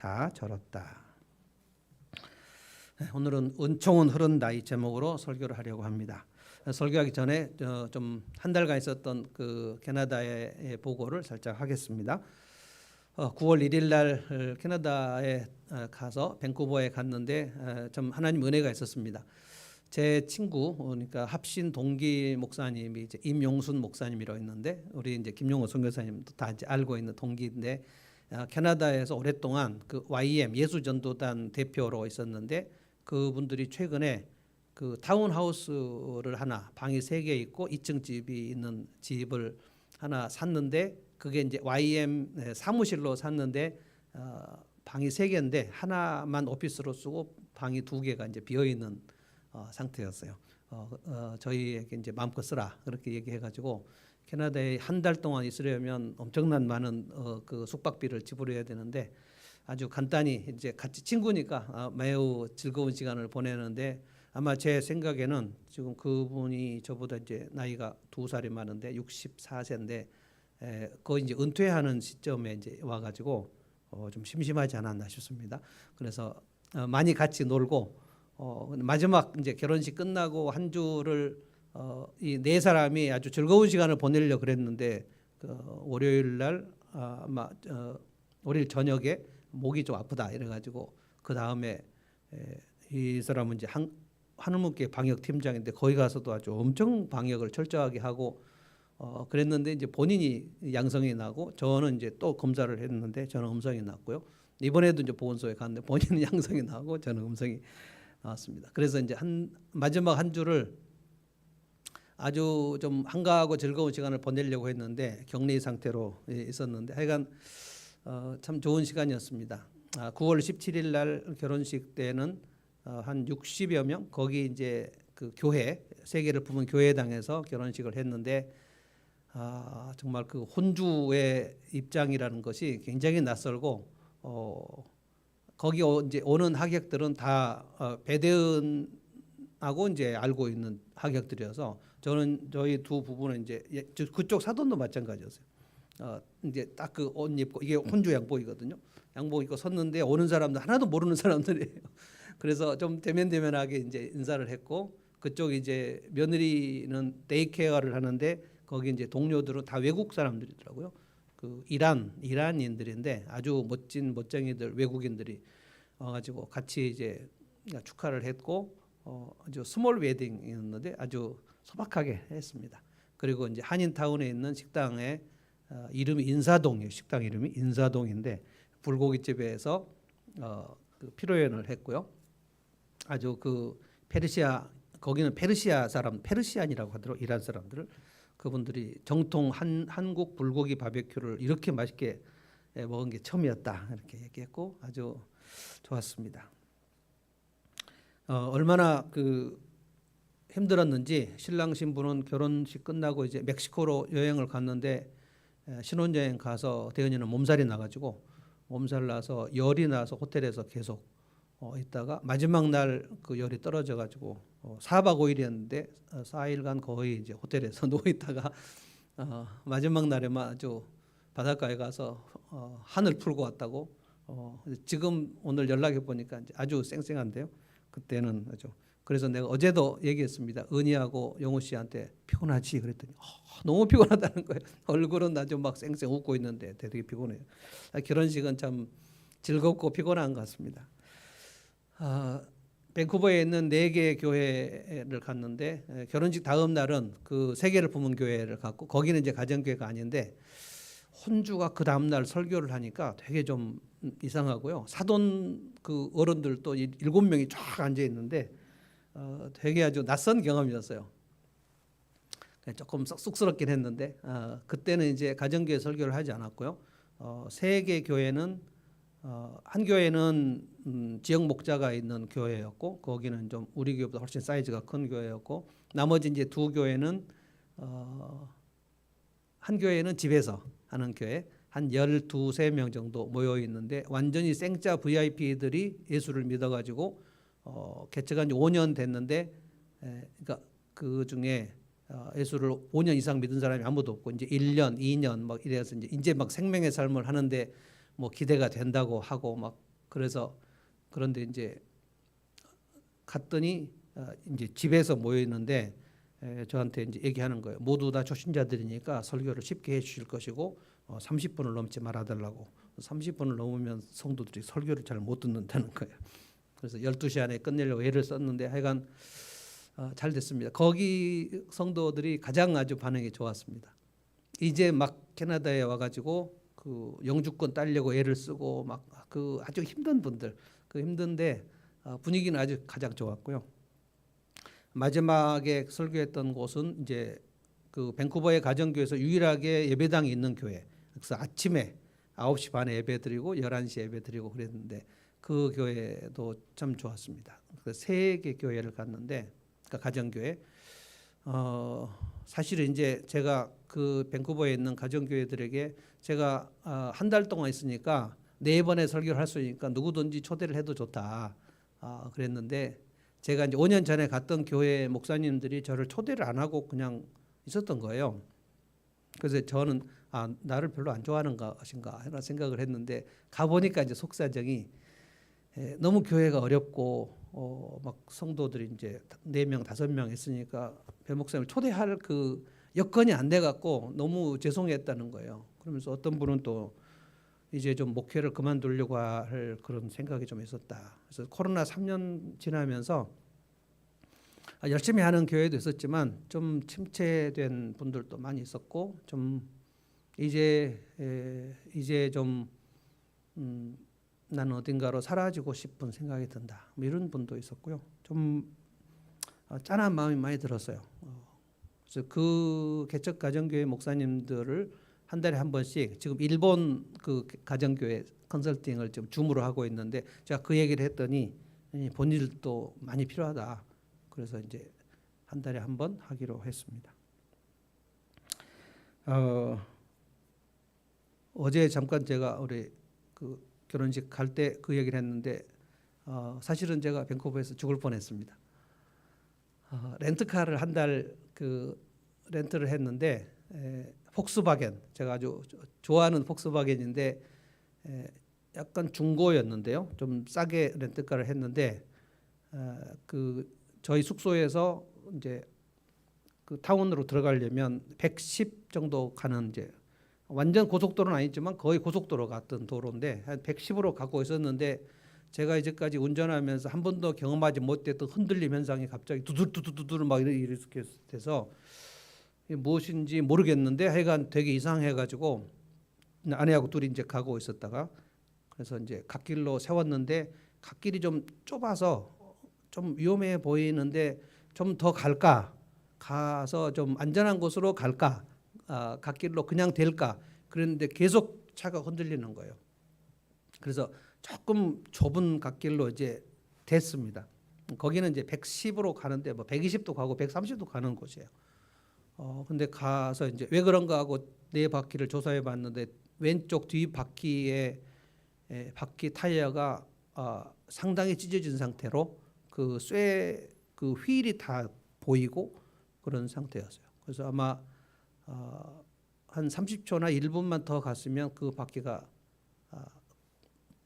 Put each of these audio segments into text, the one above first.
다 절었다. 오늘은 은총은 흐른다 이 제목으로 설교를 하려고 합니다. 설교하기 전에 좀 한 달간 있었던 그 캐나다의 보고를 살짝 하겠습니다. 9월 1일 날 캐나다에 가서 밴쿠버에 갔는데 좀 하나님 은혜가 있었습니다. 제 친구, 그러니까 합신 동기 목사님이 이제 임용순 목사님이라고 있는데, 우리 이제 김용호 선교사님도 다 이제 알고 있는 동기인데, 캐나다에서 오랫동안 그 YM 예수전도단 대표로 있었는데, 그분들이 최근에 그 타운하우스를 하나, 방이 3개 있고 2층 집이 있는 집을 하나 샀는데, 그게 이제 YM 사무실로 샀는데 방이 3개인데 하나만 오피스로 쓰고 방이 2개가 이제 비어 있는 상태였어요. 저희에게 이제 마음껏 쓰라 그렇게 얘기해가지고 캐나다에 한 달 동안 있으려면 엄청난 많은 그 숙박비를 지불해야 되는데, 아주 간단히 이제 같이 친구니까 매우 즐거운 시간을 보내는데, 아마 제 생각에는 지금 그분이 저보다 이제 나이가 2살이 많은데 64세인데 거의 이제 은퇴하는 시점에 이제 와가지고 좀 심심하지 않았나 싶습니다. 그래서 많이 같이 놀고 마지막 이제 결혼식 끝나고 한 주를 이 4사람이 아주 즐거운 시간을 보내려고 그랬는데, 월요일 날 아마 월요일 저녁에 목이 좀 아프다 이래가지고 그 다음에 이 사람은 이제 한우문교회 방역팀장인데 거기 가서도 아주 엄청 방역을 철저하게 하고 그랬는데, 이제 본인이 양성이 나고 저는 이제 또 검사를 했는데 저는 음성이 났고요. 이번에도 이제 보건소에 갔는데 본인은 양성이 나고 저는 음성이 나왔습니다. 그래서 이제 마지막 한 주를 아주 좀 한가하고 즐거운 시간을 보내려고 했는데 격리 상태로 있었는데, 하여간 참 좋은 시간이었습니다. 9월 17일 날 결혼식 때는 한 60여 명, 거기 이제 그 교회, 세계를 품은 교회당에서 결혼식을 했는데, 정말 그 혼주의 입장이라는 것이 굉장히 낯설고, 거기 이제 오는 하객들은 다 배대은하고 이제 알고 있는 하객들이어서, 저희 두 부부는 이제 그쪽 사돈도 마찬가지였어요. 이제 딱 그 옷 입고, 이게 혼주 양복이거든요. 양복 입고 섰는데 오는 사람들 하나도 모르는 사람들이에요. 그래서 좀 대면대면하게 이제 인사를 했고, 그쪽 이제 며느리는 데이케어를 하는데 거기 이제 동료들은 다 외국 사람들이더라고요. 그 이란인들인데 아주 멋진 멋쟁이들 외국인들이 와가지고 같이 이제 축하를 했고, 아주 스몰 웨딩이었는데 아주 소박하게 했습니다. 그리고 이제 한인타운에 있는 식당에 이름이 인사동이에요. 식당 이름이 인사동인데 불고기집에서 그 피로연을 했고요. 아주 그 페르시아, 거기는 페르시아 사람, 페르시안이라고 하더라고요. 이란 사람들을. 그분들이 정통 한국 불고기 바베큐를 이렇게 맛있게 먹은 게 처음이었다 이렇게 얘기했고 아주 좋았습니다. 얼마나 그 힘들었는지 신랑 신부는 결혼식 끝나고 이제 멕시코로 여행을 갔는데, 신혼여행 가서 대은이는 몸살이 나가지고 몸살 나서 열이 나서 호텔에서 계속 있다가 마지막 날 그 열이 떨어져가지고 4박 5일이었는데 4일간 거의 이제 호텔에서 누워 있다가 마지막 날에만 아주 바닷가에 가서 한을 풀고 왔다고. 지금 오늘 연락해 보니까 아주 쌩쌩한데요. 그때는 아주. 그래서 내가 어제도 얘기했습니다. 은희하고 영호 씨한테 피곤하지 그랬더니 너무 피곤하다는 거예요. 얼굴은 아주 막 쌩쌩 웃고 있는데 되게 피곤해요. 결혼식은 참 즐겁고 피곤한 것 같습니다. 밴쿠버에 있는 4개 교회를 갔는데, 결혼식 다음 날은 그 세계를 품은 교회를 갔고, 거기는 이제 가정교회가 아닌데 혼주가 그 다음 날 설교를 하니까 되게 좀 이상하고요. 사돈 그 어른들도 7명이 쫙 앉아 있는데 되게 아주 낯선 경험이었어요. 조금 쑥스럽긴 했는데 그때는 이제 가정교회 설교를 하지 않았고요. 3개 교회는 한 교회는 지역 목자가 있는 교회였고, 거기는 좀 우리 교회보다 훨씬 사이즈가 큰 교회였고, 나머지 이제 2교회는 한 교회는 집에서 하는 교회, 한 12~13명 정도 모여 있는데 완전히 생짜 VIP들이 예수를 믿어가지고 개척한 지 5년 됐는데, 그러니까 그 중에 예수를 5년 이상 믿은 사람이 아무도 없고, 이제 1년, 2년 막 이래서 이제 막 생명의 삶을 하는데 뭐 기대가 된다고 하고 막 그런데 이제 갔더니 이제 집에서 모여 있는데 저한테 이제 얘기하는 거예요. 모두 다 초신자들이니까 설교를 쉽게 해주실 것이고 30분을 넘지 말아달라고. 30분을 넘으면 성도들이 설교를 잘 못 듣는다는 거예요. 그래서 12시 안에 끝내려고 애를 썼는데 하여간 잘 됐습니다. 거기 성도들이 가장 아주 반응이 좋았습니다. 이제 막 캐나다에 와가지고 그 영주권 따려고 애를 쓰고 막 그 아주 힘든 분들, 그 힘든데 분위기는 아주 가장 좋았고요. 마지막에 설교했던 곳은 이제 그 밴쿠버의 가정교회에서 유일하게 예배당이 있는 교회. 그래서 아침에 9시 반에 예배드리고 11시에 예배드리고 그랬는데 그 교회도 참 좋았습니다. 그래서 3개 교회를 갔는데 그러니까 가정교회. 사실은 이제 제가 그 밴쿠버에 있는 가정교회들에게 제가 한 달 동안 있으니까 4번의 설교를 할 수 있으니까 누구든지 초대를 해도 좋다. 그랬는데 제가 이제 5년 전에 갔던 교회 목사님들이 저를 초대를 안 하고 그냥 있었던 거예요. 그래서 저는 나를 별로 안 좋아하는 것인가 하는 생각을 했는데 가보니까 이제 속사정이 너무 교회가 어렵고 막 성도들이 이제 4명 5명 있으니까 배 목사님을 초대할 그 여건이 안 돼 갖고 너무 죄송했다는 거예요. 그러면서 어떤 분은 또 이제 좀 목회를 그만두려고 할 그런 생각이 좀 있었다. 그래서 코로나 3년 지나면서 열심히 하는 교회도 있었지만 좀 침체된 분들도 많이 있었고 좀 이제 좀 나는 어딘가로 사라지고 싶은 생각이 든다. 뭐 이런 분도 있었고요. 좀 짠한 마음이 많이 들었어요. 그래서 그 개척 가정교회 목사님들을 한 달에 한 번씩 지금 일본 그 가정교회 컨설팅을 지금 줌으로 하고 있는데 제가 그 얘기를 했더니 본일도 많이 필요하다. 그래서 이제 한 달에 한 번 하기로 했습니다. 어제 잠깐 제가 우리 그 결혼식 갈 때 그 얘기를 했는데 사실은 제가 밴쿠버에서 죽을 뻔했습니다. 렌트카를 한 달 그 렌트를 했는데 폭스바겐 제가 아주 좋아하는 폭스바겐인데 약간 중고였는데요. 좀 싸게 렌트카를 했는데 그 저희 숙소에서 이제 그 타운으로 들어가려면 110 정도 가는 이제 완전 고속도로는 아니지만 거의 고속도로 같은 도로인데 한 110으로 가고 있었는데 제가 이제까지 운전하면서 한 번도 경험하지 못했던 흔들림 현상이 갑자기 두들두들두들 막 이렇게 돼서 무엇인지 모르겠는데 하여간 되게 이상해가지고 아내하고 둘이 이제 가고 있었다가 그래서 이제 갓길로 세웠는데 갓길이 좀 좁아서 좀 위험해 보이는데 좀 더 갈까 가서 좀 안전한 곳으로 갈까 갓길로 그냥 될까 그랬는데 계속 차가 흔들리는 거예요. 그래서 조금 좁은 갓길로 이제 됐습니다. 거기는 이제 110으로 가는데 뭐 120도 가고 130도 가는 곳이에요. 근데 가서 이제 왜 그런가 하고 네 바퀴를 조사해 봤는데 왼쪽 뒤 바퀴에 바퀴 타이어가 상당히 찢어진 상태로 그 그 휠이 다 보이고 그런 상태였어요. 그래서 아마 한 30초나 1분만 더 갔으면 그 바퀴가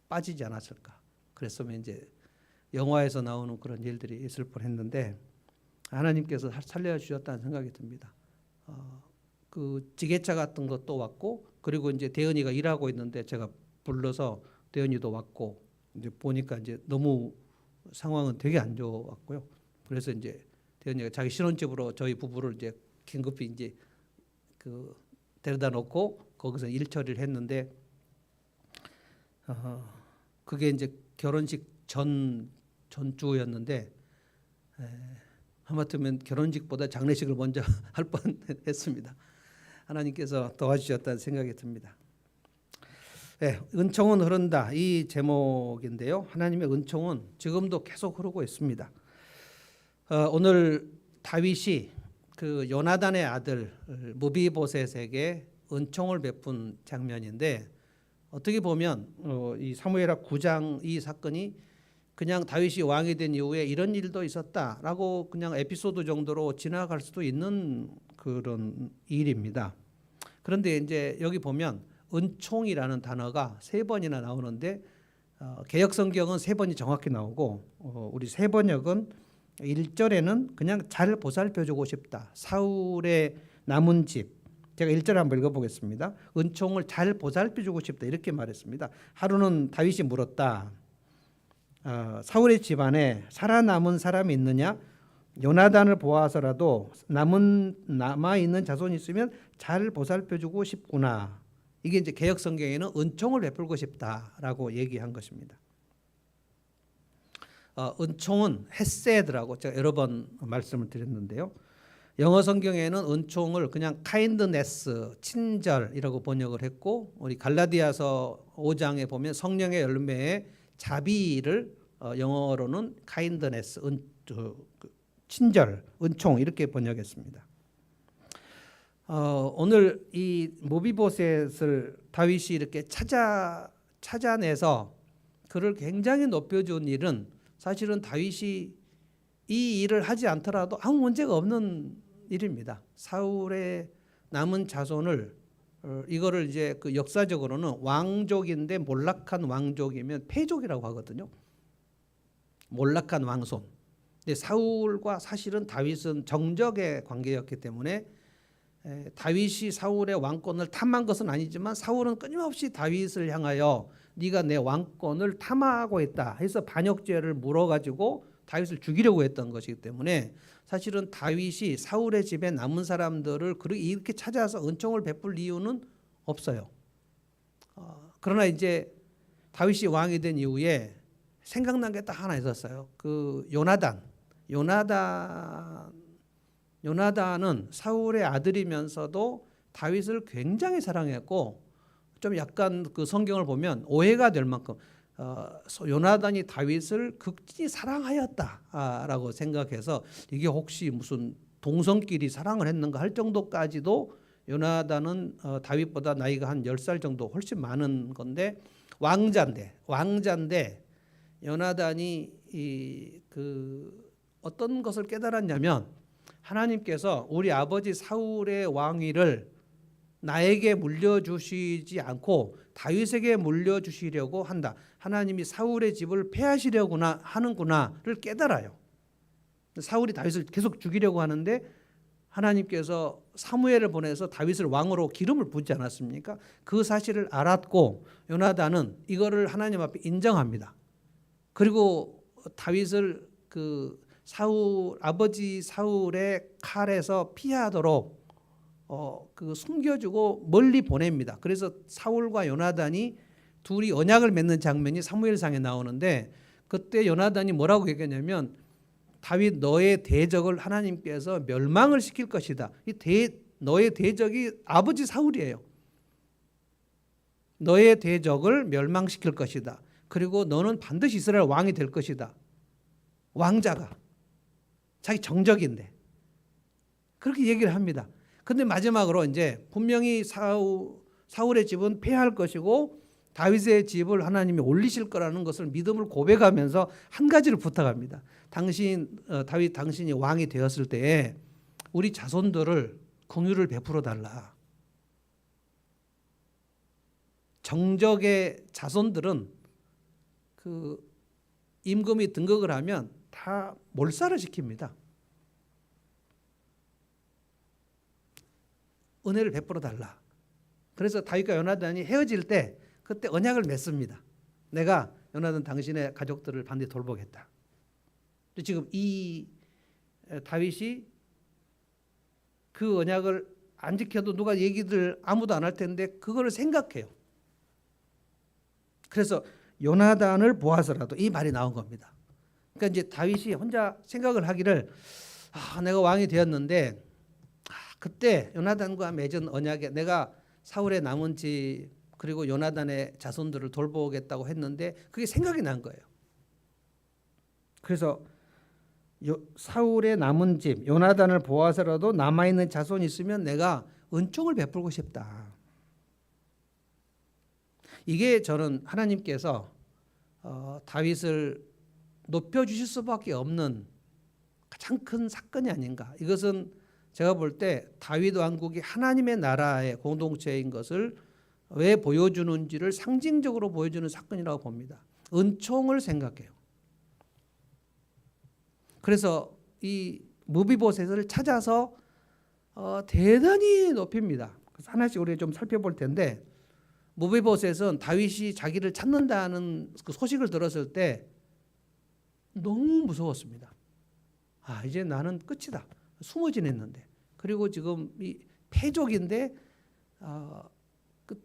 빠지지 않았을까. 그랬으면 이제 영화에서 나오는 그런 일들이 있을 뻔했는데 하나님께서 살려주셨다는 생각이 듭니다. 그 지게차 같은 것도 왔고 그리고 이제 대은이가 일하고 있는데 제가 불러서 대은이도 왔고 이제 보니까 이제 너무 상황은 되게 안 좋았고요. 그래서 이제 대은이가 자기 신혼집으로 저희 부부를 이제 긴급히 이제 그 데려다 놓고 거기서 일 처리를 했는데 그게 이제 결혼식 전주였는데 하마터면 결혼식보다 장례식을 먼저 할 뻔했습니다. 하나님께서 도와주셨다는 생각이 듭니다. 은총은 흐른다 이 제목인데요. 하나님의 은총은 지금도 계속 흐르고 있습니다. 오늘 다윗이 그 요나단의 아들 무비보셋에게 은총을 베푼 장면인데 어떻게 보면 이 사무엘하 9장 이 사건이 그냥 다윗이 왕이 된 이후에 이런 일도 있었다라고 그냥 에피소드 정도로 지나갈 수도 있는 그런 일입니다. 그런데 이제 여기 보면 은총이라는 단어가 3번이나 나오는데 개역 성경은 세 번이 정확히 나오고 우리 세 번역은 1절에는 그냥 잘 보살펴주고 싶다. 사울의 남은 집, 제가 1절 한번 읽어보겠습니다. 은총을 잘 보살펴주고 싶다 이렇게 말했습니다. 하루는 다윗이 물었다. 사울의 집안에 살아남은 사람이 있느냐? 요나단을 보아서라도 남아있는 자손이 있으면 잘 보살펴주고 싶구나. 이게 이제 개역 성경에는 은총을 베풀고 싶다라고 얘기한 것입니다. 은총은 헤세드라고 제가 여러 번 말씀을 드렸는데요. 영어 성경에는 은총을 그냥 kindness, 친절이라고 번역을 했고, 우리 갈라디아서 5장에 보면 성령의 열매의 자비를 영어로는 kindness, 친절, 은총 이렇게 번역했습니다. 오늘 이 모비보셋을 다윗이 이렇게 찾아내서 그를 굉장히 높여준 일은 사실은 다윗이 이 일을 하지 않더라도 아무 문제가 없는 일입니다. 사울의 남은 자손을 이거를 이제 그 역사적으로는 왕족인데 몰락한 왕족이면 패족이라고 하거든요. 몰락한 왕손. 근데 사울과 사실은 다윗은 정적의 관계였기 때문에 다윗이 사울의 왕권을 탐한 것은 아니지만 사울은 끊임없이 다윗을 향하여 네가 내 왕권을 탐하고 있다 해서 반역죄를 물어가지고 다윗을 죽이려고 했던 것이기 때문에 사실은 다윗이 사울의 집에 남은 사람들을 이렇게 찾아서 은총을 베풀 이유는 없어요. 그러나 이제 다윗이 왕이 된 이후에 생각난 게 딱 하나 있었어요. 그 요나단은 사울의 아들이면서도 다윗을 굉장히 사랑했고 좀 약간 그 성경을 보면 오해가 될 만큼 요나단이 다윗을 극진히 사랑하였다라고 생각해서 이게 혹시 무슨 동성끼리 사랑을 했는가 할 정도까지도 요나단은 다윗보다 나이가 한 10살 정도 훨씬 많은 건데 왕자인데 요나단이 어떤 것을 깨달았냐면 하나님께서 우리 아버지 사울의 왕위를 나에게 물려주시지 않고 다윗에게 물려주시려고 한다. 하나님이 사울의 집을 패하시려구나 하는구나를 깨달아요. 사울이 다윗을 계속 죽이려고 하는데 하나님께서 사무엘을 보내서 다윗을 왕으로 기름을 붓지 않았습니까? 그 사실을 알았고 요나단은 이거를 하나님 앞에 인정합니다. 그리고 다윗을 아버지 사울의 칼에서 피하도록 숨겨주고 멀리 보냅니다. 그래서 사울과 요나단이 둘이 언약을 맺는 장면이 사무엘상에 나오는데 그때 요나단이 뭐라고 얘기했냐면 다윗 너의 대적을 하나님께서 멸망을 시킬 것이다. 너의 대적이 아버지 사울이에요. 너의 대적을 멸망시킬 것이다. 그리고 너는 반드시 이스라엘 왕이 될 것이다. 왕자가 자기 정적인데 그렇게 얘기를 합니다. 근데 마지막으로 이제 분명히 사울의 집은 패할 것이고 다윗의 집을 하나님이 올리실 거라는 것을 믿음을 고백하면서 한 가지를 부탁합니다. 다윗 당신이 왕이 되었을 때에 우리 자손들을 긍휼을 베풀어 달라. 정적의 자손들은 그 임금이 등극을 하면 다 몰살을 시킵니다. 은혜를 베풀어 달라. 그래서 다윗과 요나단이 헤어질 때 그때 언약을 맺습니다. 내가 요나단 당신의 가족들을 반드시 돌보겠다. 지금 이 다윗이 그 언약을 안 지켜도 누가 얘기들 아무도 안 할 텐데 그거를 생각해요. 그래서 요나단을 보아서라도 이 말이 나온 겁니다. 그러니까 이제 다윗이 혼자 생각을 하기를 내가 왕이 되었는데 그때 요나단과 맺은 언약에 내가 사울의 남은 집 그리고 요나단의 자손들을 돌보겠다고 했는데 그게 생각이 난 거예요. 그래서 사울의 남은 집 요나단을 보아서라도 남아있는 자손이 있으면 내가 은총을 베풀고 싶다. 이게 저는 하나님께서 다윗을 높여주실 수밖에 없는 가장 큰 사건이 아닌가. 이것은 제가 볼 때 다윗 왕국이 하나님의 나라의 공동체인 것을 왜 보여주는지를 상징적으로 보여주는 사건이라고 봅니다. 은총을 생각해요. 그래서 이 무비보셋을 찾아서 대단히 높입니다. 그래서 하나씩 우리 좀 살펴볼 텐데, 무비보셋은 다윗이 자기를 찾는다는 그 소식을 들었을 때 너무 무서웠습니다. 이제 나는 끝이다. 숨어 지냈는데, 그리고 지금 이 패족인데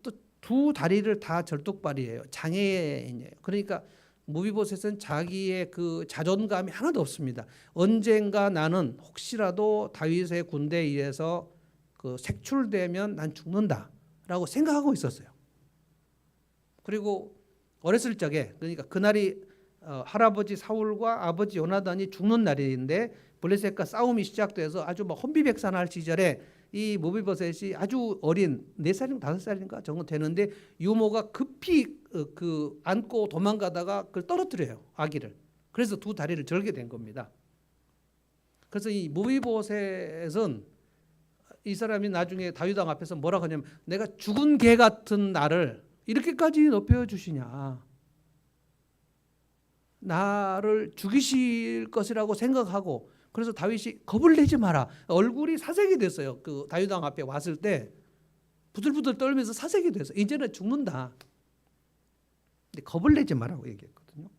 또 두 다리를 다 절뚝발이에요. 장애인이에요. 그러니까 무비보셋은 자기의 그 자존감이 하나도 없습니다. 언젠가 나는 혹시라도 다윗의 군대에 의해서 그 색출되면 난 죽는다라고 생각하고 있었어요. 그리고 어렸을 적에, 그러니까 그날이 할아버지 사울과 아버지 요나단이 죽는 날인데 블레셋과 싸움이 시작돼서 아주 막 혼비백산할 시절에 이 무비보셋이 아주 어린 4살인가 5살인가 정도 되는데 유모가 급히 그 안고 도망가다가 그걸 떨어뜨려요, 아기를. 그래서 두 다리를 절게 된 겁니다. 그래서 이 무비보셋은 이 사람이 나중에 다윗 왕 앞에서 뭐라고 하냐면, 내가 죽은 개 같은 나를 이렇게까지 높여주시냐, 나를 죽이실 것이라고 생각하고, 그래서 다윗이 겁을 내지 마라. 얼굴이 사색이 됐어요. 그 다윗 왕 앞에 왔을 때 부들부들 떨면서 사색이 됐어요. 이제는 죽는다. 근데 겁을 내지 마라고 얘기했거든요.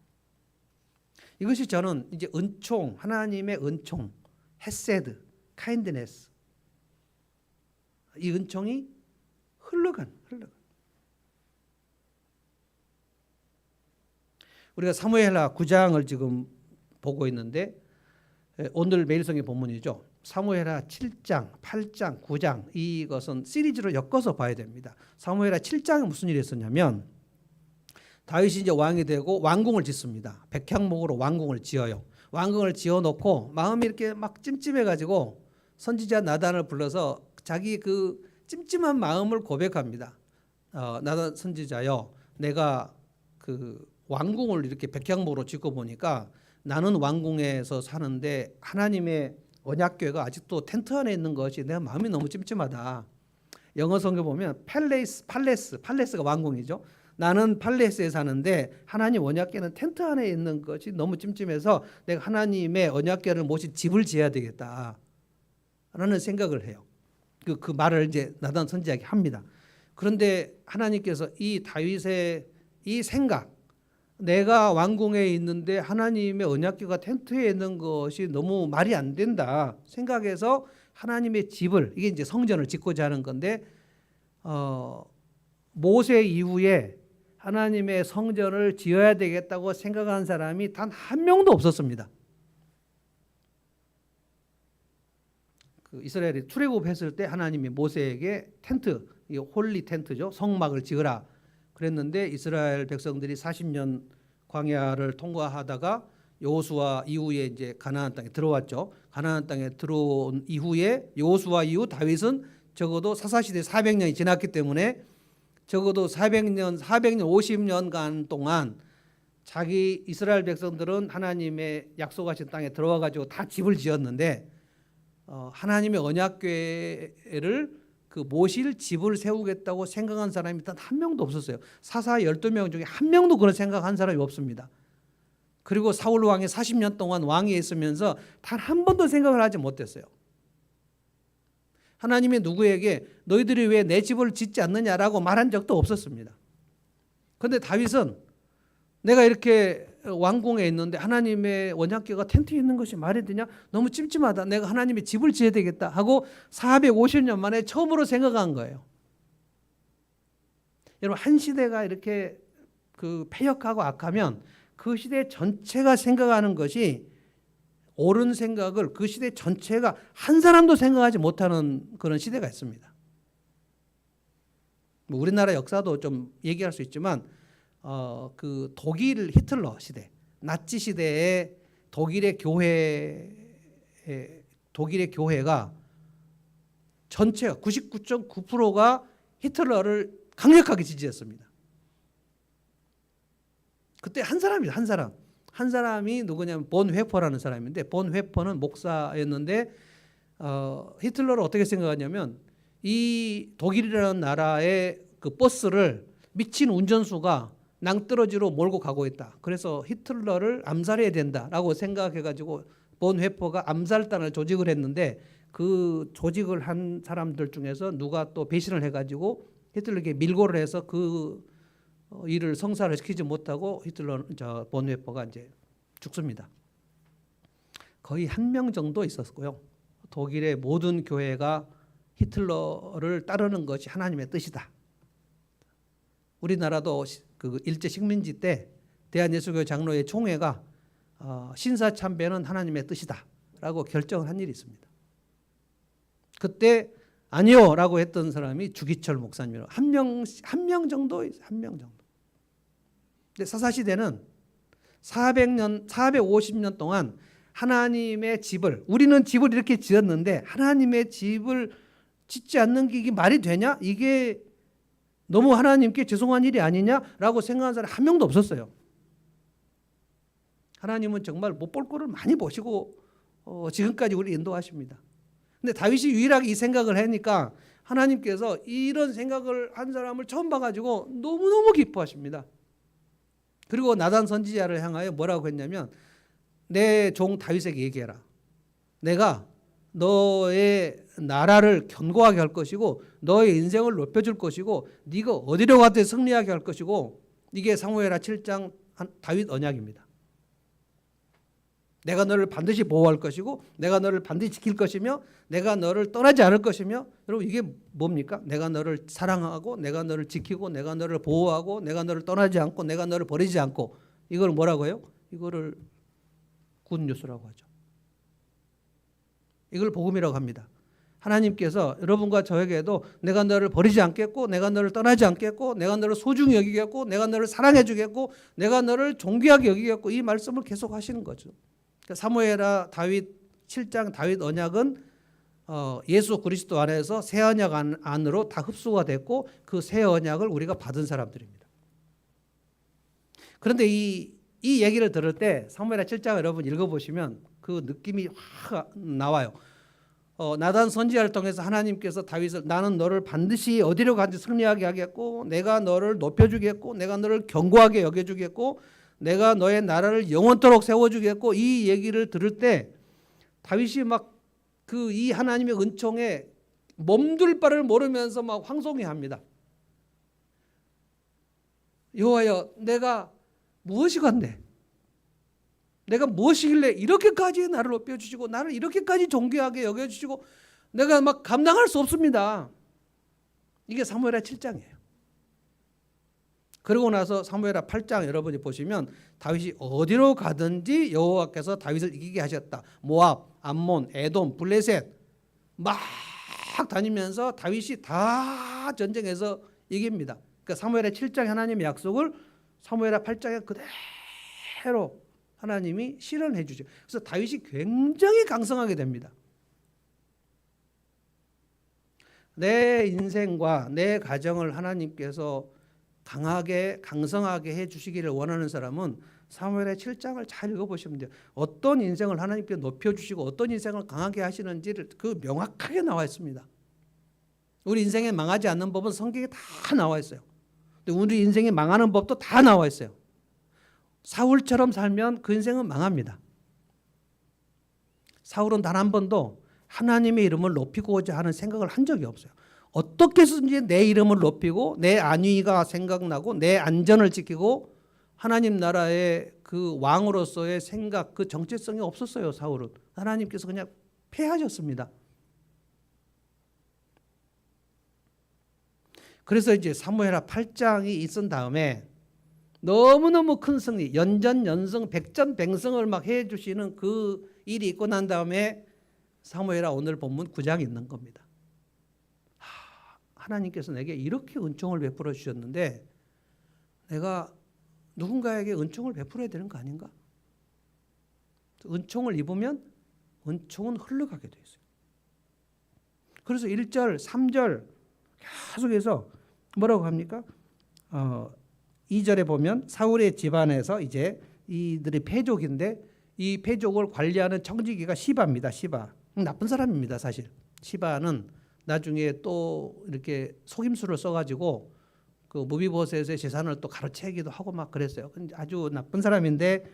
이것이 저는 이제 은총, 하나님의 은총, 헤세드, 카인드네스, 이 은총이 흘러간. 우리가 사무엘하 9장을 지금 보고 있는데, 오늘 매일성의 본문이죠. 사무엘하 7장, 8장, 9장, 이것은 시리즈로 엮어서 봐야 됩니다. 사무엘하 7장에 무슨 일이 있었냐면, 다윗이 이제 왕이 되고 왕궁을 짓습니다. 백향목으로 왕궁을 지어요. 왕궁을 지어놓고 마음이 이렇게 막 찜찜해가지고 선지자 나단을 불러서 자기 그 찜찜한 마음을 고백합니다. 나단 선지자여, 내가 그 왕궁을 이렇게 백향목으로 짓고 보니까 나는 왕궁에서 사는데 하나님의 언약궤가 아직도 텐트 안에 있는 것이 내 마음이 너무 찜찜하다. 영어 성경 보면 팔레스가 왕궁이죠. 나는 팔레스에 사는데 하나님 언약궤는 텐트 안에 있는 것이 너무 찜찜해서 내가 하나님의 언약궤를 모신 집을 지어야 되겠다 라는 생각을 해요. 그 말을 이제 나단 선지자에게 합니다. 그런데 하나님께서 이 다윗의 이 생각, 내가 왕궁에 있는데 하나님의 언약궤가 텐트에 있는 것이 너무 말이 안 된다 생각해서 하나님의 집을, 이게 이제 성전을 짓고자 하는 건데, 모세 이후에 하나님의 성전을 지어야 되겠다고 생각한 사람이 단 한 명도 없었습니다. 그 이스라엘이 출애굽했을 때 하나님이 모세에게 텐트, 이 홀리 텐트죠, 성막을 지으라 그랬는데, 이스라엘 백성들이 40년 광야를 통과하다가 여호수아 이후에 이제 가나안 땅에 들어왔죠. 가나안 땅에 들어온 이후에 여호수아 이후 다윗은 적어도 사사시대 400년이 지났기 때문에 적어도 400년 50년간 동안 자기 이스라엘 백성들은 하나님의 약속하신 땅에 들어와 가지고 다 집을 지었는데, 하나님의 언약궤를 그 모실 집을 세우겠다고 생각한 사람이 일단 한 명도 없었어요. 사사 12명 중에 한 명도 그런 생각한 사람이 없습니다. 그리고 사울 왕이 40년 동안 왕위에 있으면서 단 한 번도 생각을 하지 못했어요. 하나님이 누구에게 너희들이 왜 내 집을 짓지 않느냐라고 말한 적도 없었습니다. 그런데 다윗은 내가 이렇게 왕궁에 있는데 하나님의 언약궤가 텐트에 있는 것이 말이 되냐? 너무 찜찜하다. 내가 하나님의 집을 지어야 되겠다 하고 450년 만에 처음으로 생각한 거예요. 여러분, 한 시대가 이렇게 그 패역하고 악하면 그 시대 전체가 생각하는 것이 옳은 생각을 그 시대 전체가 한 사람도 생각하지 못하는 그런 시대가 있습니다. 우리나라 역사도 좀 얘기할 수 있지만, 그 독일 히틀러 시대, 나치 시대의 독일의 교회가 전체가 99.9%가 히틀러를 강력하게 지지했습니다. 그때 한 사람이죠, 한 사람이 누구냐면 본 회퍼라는 사람인데, 본 회퍼는 목사였는데 히틀러를 어떻게 생각하냐면, 이 독일이라는 나라의 그 버스를 미친 운전수가 낭떠러지로 몰고 가고 있다. 그래서 히틀러를 암살해야 된다라고 생각해가지고 본회퍼가 암살단을 조직을 했는데 그 조직을 한 사람들 중에서 누가 또 배신을 해가지고 히틀러에게 밀고를 해서 그 일을 성사를 시키지 못하고 본회퍼가 이제 죽습니다. 거의 1명 정도 있었고요. 독일의 모든 교회가 히틀러를 따르는 것이 하나님의 뜻이다. 우리나라도 그 일제 식민지 때 대한예수교 장로회 총회가 신사참배는 하나님의 뜻이다라고 결정을 한 일이 있습니다. 그때 아니요라고 했던 사람이 주기철 목사님이라고 한 명 정도 있어요. 한 명 정도. 근데 사사시대는 450년 동안 하나님의 집을, 우리는 집을 이렇게 지었는데 하나님의 집을 짓지 않는 게 이게 말이 되냐? 이게 너무 하나님께 죄송한 일이 아니냐라고 생각하는 사람이 한 명도 없었어요. 하나님은 정말 못 볼 거를 많이 보시고 지금까지 우리 인도하십니다. 근데 다윗이 유일하게 이 생각을 하니까 하나님께서 이런 생각을 한 사람을 처음 봐가지고 너무너무 기뻐하십니다. 그리고 나단 선지자를 향하여 뭐라고 했냐면 내 종 다윗에게 얘기해라. 내가 너의 나라를 견고하게 할 것이고 너의 인생을 높여줄 것이고 네가 어디로 가든 승리하게 할 것이고 이게 사무엘하 7장 다윗 언약입니다. 내가 너를 반드시 보호할 것이고 내가 너를 반드시 지킬 것이며 내가 너를 떠나지 않을 것이며 여러분 이게 뭡니까? 내가 너를 사랑하고 내가 너를 지키고 내가 너를 보호하고 내가 너를 떠나지 않고 내가 너를 버리지 않고 이걸 뭐라고 해요? 이거를 굿뉴스라고 하죠. 이걸 복음이라고 합니다. 하나님께서 여러분과 저에게도 내가 너를 버리지 않겠고 내가 너를 떠나지 않겠고 내가 너를 소중히 여기겠고 내가 너를 사랑해 주겠고 내가 너를 존귀하게 여기겠고 이 말씀을 계속 하시는 거죠. 사무엘하 다윗 7장 다윗 언약은 예수 그리스도 안에서 새 언약 안으로 다 흡수가 됐고 그 새 언약을 우리가 받은 사람들입니다. 그런데 이 얘기를 들을 때 사무엘하 7장 여러분 읽어보시면 그 느낌이 확 나와요. 나단 선지자를 통해서 하나님께서 다윗을 나는 너를 반드시 어디로 가든지 승리하게 하겠고 내가 너를 높여주겠고 내가 너를 견고하게 여겨주겠고 내가 너의 나라를 영원토록 세워주겠고 이 얘기를 들을 때 다윗이 막 그 이 하나님의 은총에 몸둘 바를 모르면서 막 황송해합니다. 여호와여 내가 무엇이건데 내가 무엇이길래 이렇게까지 나를 높여주시고 나를 이렇게까지 존귀하게 여겨주시고 내가 막 감당할 수 없습니다. 이게 사무엘하 7장이에요. 그러고 나서 사무엘하 8장 여러분이 보시면 다윗이 어디로 가든지 여호와께서 다윗을 이기게 하셨다. 모압, 암몬, 에돔, 블레셋 막 다니면서 다윗이 다 전쟁에서 이깁니다. 그러니까 사무엘하 7장 하나님의 약속을 사무엘하 8장에 그대로 하나님이 실현해 주죠. 그래서 다윗이 굉장히 강성하게 됩니다. 내 인생과 내 가정을 하나님께서 강하게 강성하게 해 주시기를 원하는 사람은 사무엘하 7장을 잘 읽어보시면 돼요. 어떤 인생을 하나님께 높여주시고 어떤 인생을 강하게 하시는지를 그 명확하게 나와 있습니다. 우리 인생에 망하지 않는 법은 성경에 다 나와 있어요. 우리 인생에 망하는 법도 다 나와 있어요. 사울처럼 살면 그 인생은 망합니다. 사울은 단 한 번도 하나님의 이름을 높이고자 하는 생각을 한 적이 없어요. 어떻게 해서든지 내 이름을 높이고 내 안위가 생각나고 내 안전을 지키고 하나님 나라의 그 왕으로서의 생각 그 정체성이 없었어요. 사울은. 하나님께서 그냥 패하셨습니다. 그래서 이제 사무엘하 8장이 있은 다음에 너무너무 큰 승리, 연전연승, 백전백승을 막 해주시는 그 일이 있고 난 다음에 사무엘하 오늘 본문 9장이 있는 겁니다. 하나님께서 내게 이렇게 은총을 베풀어 주셨는데 내가 누군가에게 은총을 베풀어야 되는 거 아닌가? 은총을 입으면 은총은 흘러가게 돼 있어요. 그래서 1절, 3절 계속해서 뭐라고 합니까? 2절에 보면 사울의 집안에서 이제 이들이 패족인데 이 패족을 관리하는 청지기가 시바입니다. 시바. 나쁜 사람입니다, 사실. 시바는 나중에 또 이렇게 속임수를 써가지고 그 무비보셋의 재산을 또 가로채기도 하고 막 그랬어요. 근데 아주 나쁜 사람인데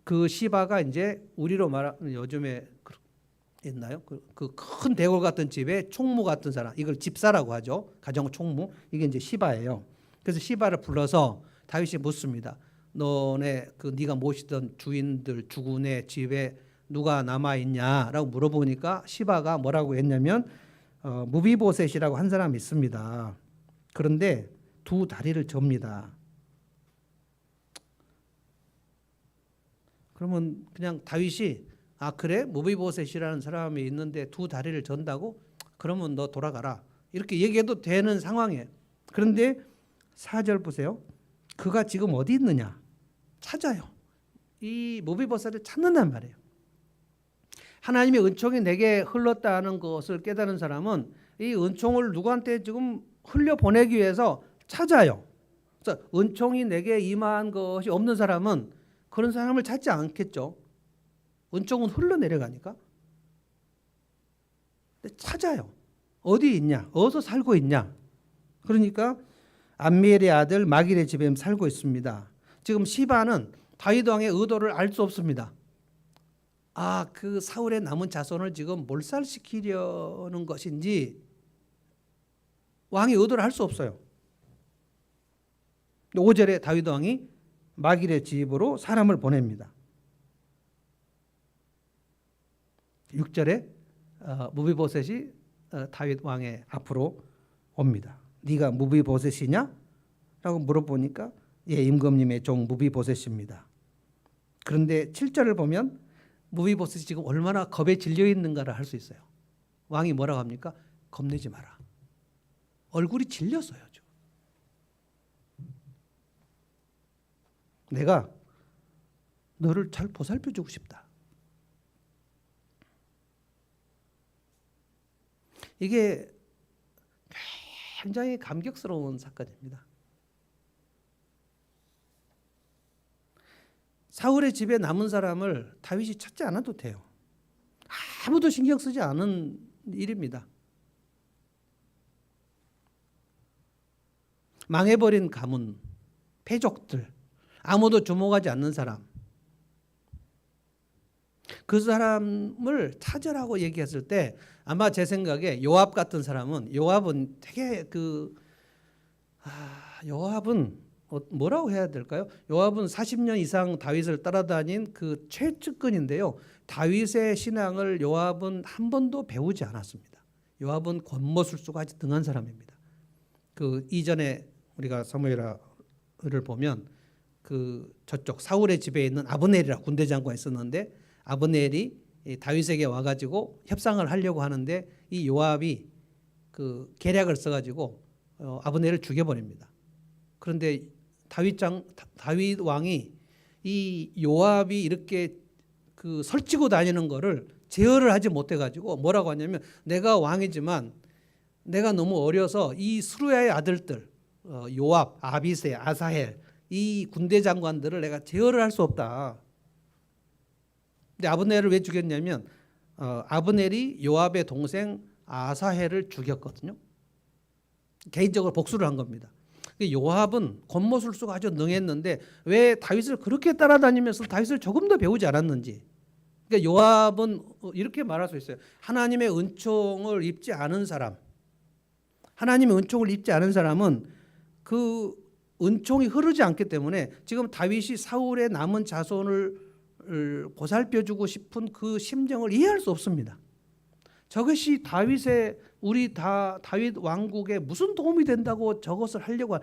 그 시바가 이제 우리로 말하는 요즘에 있나요? 그 큰 대궐 같은 집에 총무 같은 사람, 이걸 집사라고 하죠. 가정 총무. 이게 이제 시바예요. 그래서 시바를 불러서 다윗이 묻습니다. 너네 그 네가 모시던 주인들 주군의 집에 누가 남아 있냐라고 물어보니까 시바가 뭐라고 했냐면 무비보셋이라고 한 사람이 있습니다. 그런데 두 다리를 접니다. 그러면 그냥 다윗이 아 그래? 무비보셋이라는 사람이 있는데 두 다리를 전다고? 그러면 너 돌아가라. 이렇게 얘기해도 되는 상황이에요. 그런데 4절 보세요. 그가 지금 어디 있느냐? 찾아요. 이 무비보셋을 찾는단 말이에요. 하나님의 은총이 내게 흘렀다는 것을 깨달은 사람은 이 은총을 누구한테 지금 흘려보내기 위해서 찾아요. 그래서 은총이 내게 임한 것이 없는 사람은 그런 사람을 찾지 않겠죠. 은총은 흘러내려가니까. 근데 찾아요. 어디 있냐? 어디서 살고 있냐? 그러니까 암미엘의 아들 마길의 집에 살고 있습니다. 지금 시바는 다윗 왕의 의도를 알 수 없습니다. 아, 그 사울의 남은 자손을 지금 몰살시키려는 것인지 왕의 의도를 알 수 없어요. 5절에 다윗 왕이 마길의 집으로 사람을 보냅니다. 6절에 무비보셋이 다윗 왕의 앞으로 옵니다. 네가 무비보셋이냐? 라고 물어보니까 예, 임금님의 종 무비보셋입니다. 그런데 7절을 보면 무비보셋이 지금 얼마나 겁에 질려 있는가를 알 수 있어요. 왕이 뭐라고 합니까? 겁내지 마라. 얼굴이 질렸어요. 내가 너를 잘 보살펴 주고 싶다. 이게 굉장히 감격스러운 사건입니다. 사울의 집에 남은 사람을 다윗이 찾지 않아도 돼요. 아무도 신경 쓰지 않은 일입니다. 망해버린 가문, 패족들, 아무도 주목하지 않는 사람, 그 사람을 찾으라고 얘기했을 때 아마 제 생각에 요압 같은 사람은 요압은 되게 요압은 뭐라고 해야 될까요? 요압은 40년 이상 다윗을 따라다닌 그 최측근인데요. 다윗의 신앙을 요압은 한 번도 배우지 않았습니다. 요압은 권모술수가 아주 등한 사람입니다. 그 이전에 우리가 사무엘하를 보면 그 저쪽 사울의 집에 있는 아브넬이라 군대 장관이 있었는데 아브넬이 다윗에게 와가지고 협상을 하려고 하는데 이 요압이 그 계략을 써가지고 아브넬을 죽여버립니다. 그런데 다윗 왕이 이 요압이 이렇게 그 설치고 다니는 거를 제어를 하지 못해가지고 뭐라고 하냐면 내가 왕이지만 내가 너무 어려서 이 스루야의 아들들 요압, 아비세, 아사헬 이 군대 장관들을 내가 제어를 할 수 없다. 근데 아브넬을 왜 죽였냐면 아브넬이 요압의 동생 아사헬을 죽였거든요. 개인적으로 복수를 한 겁니다. 요압은 권모술수가 아주 능했는데 왜 다윗을 그렇게 따라다니면서 다윗을 조금 더 배우지 않았는지. 그러니까 요압은 이렇게 말할 수 있어요. 하나님의 은총을 입지 않은 사람, 하나님의 은총을 입지 않은 사람은 그 은총이 흐르지 않기 때문에 지금 다윗이 사울의 남은 자손을 보살펴주고 싶은 그 심정을 이해할 수 없습니다. 저것이 다윗 왕국에 무슨 도움이 된다고 저것을 하려고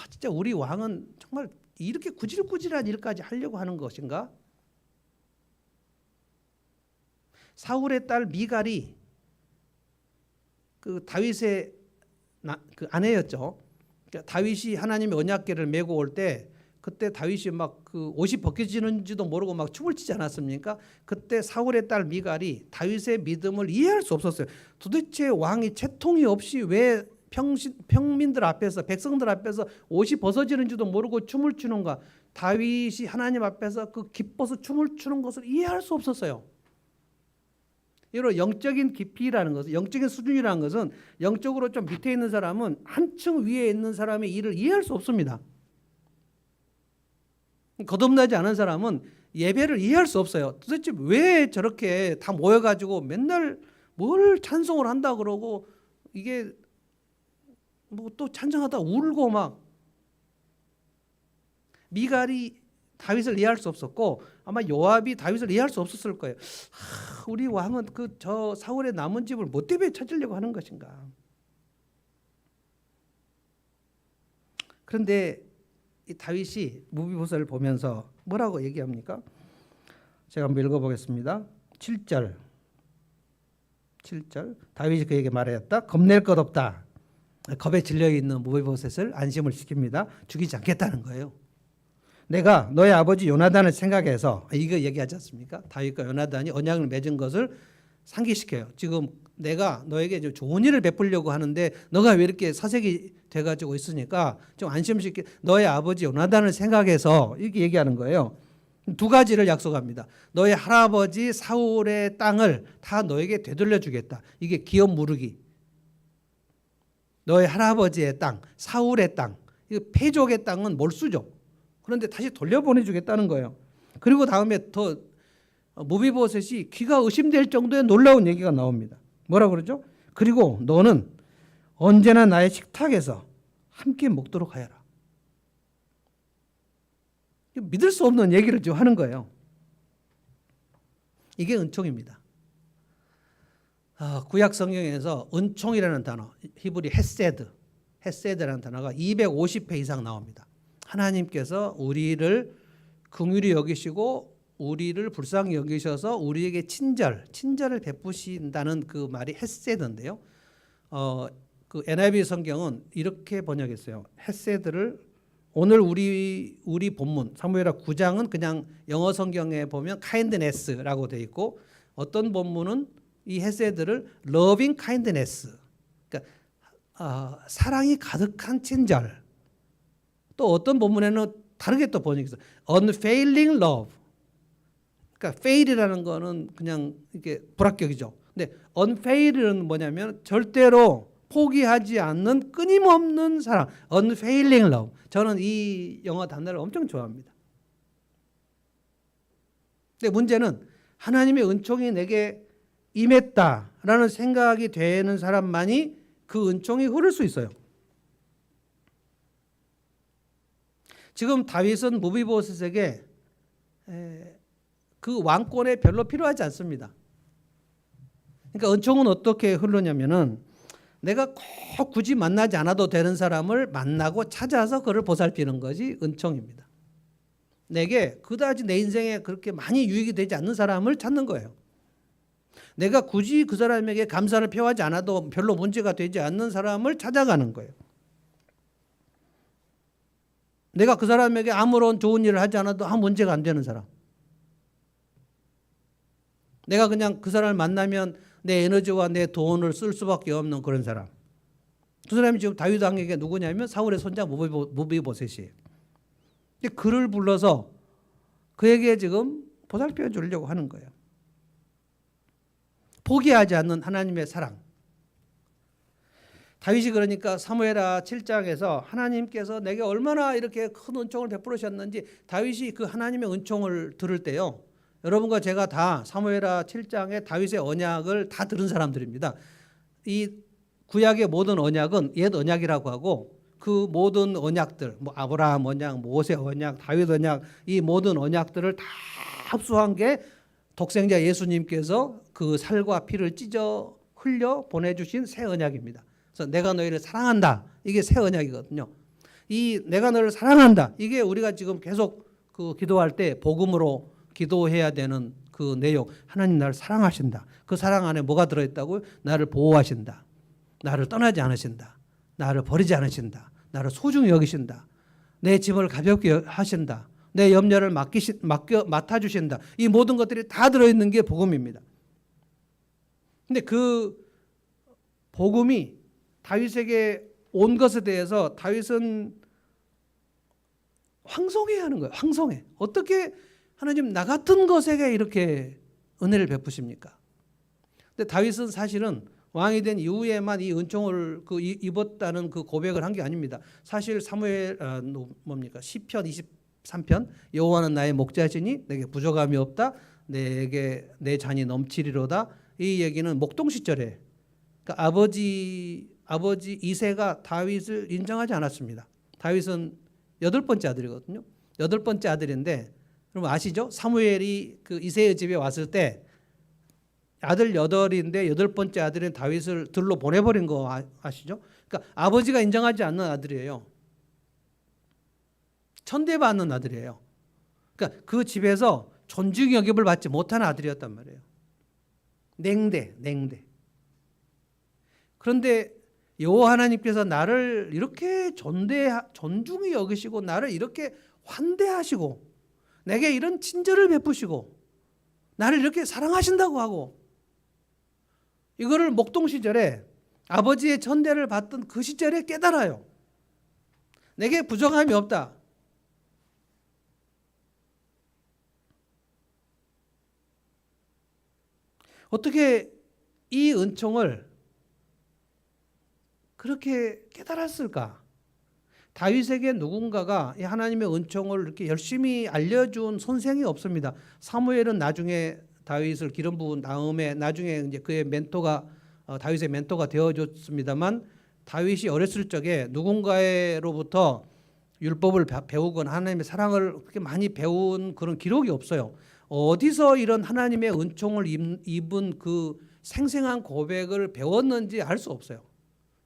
진짜 우리 왕은 정말 이렇게 구질구질한 일까지 하려고 하는 것인가? 사울의 딸 미갈이 그 다윗의 그 아내였죠. 그러니까 다윗이 하나님의 언약궤를 메고 올 때 그때 다윗이 막 그 옷이 벗겨지는지도 모르고 막 춤을 추지 않았습니까? 그때 사울의 딸 미갈이 다윗의 믿음을 이해할 수 없었어요. 도대체 왕이 채통이 없이 왜 평민들 앞에서 백성들 앞에서 옷이 벗어지는지도 모르고 춤을 추는가? 다윗이 하나님 앞에서 그 기뻐서 춤을 추는 것을 이해할 수 없었어요. 이런 영적인 깊이라는 것은, 영적인 수준이라는 것은, 영적으로 좀 밑에 있는 사람은 한층 위에 있는 사람의 일을 이해할 수 없습니다. 거듭나지 않은 사람은 예배를 이해할 수 없어요. 도대체 왜 저렇게 다 모여가지고 맨날 뭘 찬송을 한다 그러고, 이게 뭐 또 찬송하다 울고 막. 미갈이 다윗을 이해할 수 없었고, 아마 요압이 다윗을 이해할 수 없었을 거예요. 우리 왕은 그 저 사울의 남은 집을 뭐 때문에 찾으려고 하는 것인가. 그런데 이 다윗이 무비보셋을 보면서 뭐라고 얘기합니까? 제가 한번 읽어보겠습니다. 7절 다윗이 그에게 말하였다. 겁낼 것 없다. 겁에 질려있는 무비보셋을 안심을 시킵니다. 죽이지 않겠다는 거예요. 내가 너의 아버지 요나단을 생각해서, 이거 얘기하지 않습니까? 다윗과 요나단이 언약을 맺은 것을 상기시켜요. 지금 내가 너에게 좋은 일을 베풀려고 하는데 너가 왜 이렇게 사색이 돼가지고 있으니까 좀 안심시켜. 너의 아버지 요나단을 생각해서, 이렇게 얘기하는 거예요. 두 가지를 약속합니다. 너의 할아버지 사울의 땅을 다 너에게 되돌려 주겠다. 이게 기업 무르기. 너의 할아버지의 땅, 사울의 땅, 이거 패족의 땅은 몰수죠. 그런데 다시 돌려보내주겠다는 거예요. 그리고 다음에 더 무비보셋이 귀가 의심될 정도의 놀라운 얘기가 나옵니다. 뭐라 그러죠? 그리고 너는 언제나 나의 식탁에서 함께 먹도록 하여라. 믿을 수 없는 얘기를 지금 하는 거예요. 이게 은총입니다. 구약 성경에서 은총이라는 단어, 히브리 헤세드라는 단어가 250회 이상 나옵니다. 하나님께서 우리를 긍휼히 여기시고 우리를 불쌍히 여기셔서 우리에게 친절을 베푸신다는 그 말이 헤세드인데요. 그 NIV 성경은 이렇게 번역했어요. 헤세드를 오늘 우리 본문 사무엘하 9장은 그냥 영어 성경에 보면 kindness라고 되어 있고, 어떤 본문은 이 헤세드를 loving kindness, 그러니까 사랑이 가득한 친절. 또 어떤 본문에는 다르게 또 번역했어요. unfailing love. 그러니까 fail이라는 거는 그냥 이게 불합격이죠. 근데 unfail은 뭐냐면 절대로 포기하지 않는 끊임없는 사랑. unfailing love. 저는 이 영어 단어를 엄청 좋아합니다. 근데 문제는 하나님의 은총이 내게 임했다라는 생각이 되는 사람만이 그 은총이 흐를 수 있어요. 지금 다윗은 무비보셋에게 그 왕권에 별로 필요하지 않습니다. 그러니까 은총은 어떻게 흐르냐면은 내가 꼭 굳이 만나지 않아도 되는 사람을 만나고 찾아서 그를 보살피는 것이 은총입니다. 내게 그다지 내 인생에 그렇게 많이 유익이 되지 않는 사람을 찾는 거예요. 내가 굳이 그 사람에게 감사를 표하지 않아도 별로 문제가 되지 않는 사람을 찾아가는 거예요. 내가 그 사람에게 아무런 좋은 일을 하지 않아도 아무 문제가 안 되는 사람. 내가 그냥 그 사람을 만나면 내 에너지와 내 돈을 쓸 수밖에 없는 그런 사람. 그 사람이 지금 다윗 왕에게 누구냐면 사울의 손자 무비보셋이에요. 그를 불러서 그에게 지금 보살펴 주려고 하는 거예요. 포기하지 않는 하나님의 사랑. 다윗이 그러니까 사무엘하 7장에서 하나님께서 내게 얼마나 이렇게 큰 은총을 베풀으셨는지, 다윗이 그 하나님의 은총을 들을 때요, 여러분과 제가 다 사무엘하 7장의 다윗의 언약을 다 들은 사람들입니다. 이 구약의 모든 언약은 옛 언약이라고 하고, 그 모든 언약들, 뭐 아브라함 언약, 모세 언약, 다윗 언약, 이 모든 언약들을 다 합수한 게 독생자 예수님께서 그 살과 피를 찢어 흘려 보내주신 새 언약입니다. 그래서 내가 너희를 사랑한다, 이게 새 언약이거든요. 이 내가 너를 사랑한다, 이게 우리가 지금 계속 그 기도할 때 복음으로 기도해야 되는 그 내용. 하나님 나를 사랑하신다. 그 사랑 안에 뭐가 들어있다고요? 나를 보호하신다. 나를 떠나지 않으신다. 나를 버리지 않으신다. 나를 소중히 여기신다. 내 짐을 가볍게 하신다. 내 염려를 맡아주신다. 이 모든 것들이 다 들어있는 게 복음입니다. 근데 그 복음이 다윗에게 온 것에 대해서 다윗은 황송해하는 거예요. 황송해. 어떻게 하나님 나 같은 것에게 이렇게 은혜를 베푸십니까? 근데 다윗은 사실은 왕이 된 이후에만 이 은총을 입었다는 그 고백을 한 게 아닙니다. 사실 사무엘 뭡니까? 시편 23편 여호와는 나의 목자시니 내게 부족함이 없다. 내게 내 잔이 넘치리로다. 이 얘기는 목동 시절에 그러니까 아버지 이새가 다윗을 인정하지 않았습니다. 다윗은 8번째 아들이거든요. 8번째 아들인데 여러분 아시죠? 사무엘이 그 이새의 집에 왔을 때 아들 8인데 8번째 아들인 다윗을 들로 보내버린 거 아시죠? 그러니까 아버지가 인정하지 않는 아들이에요. 천대받는 아들이에요. 그러니까 그 집에서 존중 여김을 받지 못하는 아들이었단 말이에요. 냉대. 그런데 여호와 하나님께서 나를 이렇게 존중히 여기시고 나를 이렇게 환대하시고 내게 이런 친절을 베푸시고 나를 이렇게 사랑하신다고 하고 이거를 목동 시절에 아버지의 천대를 받던 그 시절에 깨달아요. 내게 부족함이 없다. 어떻게 이 은총을 그렇게 깨달았을까? 다윗에게 누군가가 이 하나님의 은총을 이렇게 열심히 알려준 선생이 없습니다. 사무엘은 나중에 다윗을 기름 부은 다음에 나중에 이제 그의 멘토가 다윗의 멘토가 되어줬습니다만 다윗이 어렸을 적에 누군가로부터 율법을 배우거나 하나님의 사랑을 그렇게 많이 배운 그런 기록이 없어요. 어디서 이런 하나님의 은총을 입은 그 생생한 고백을 배웠는지 알 수 없어요.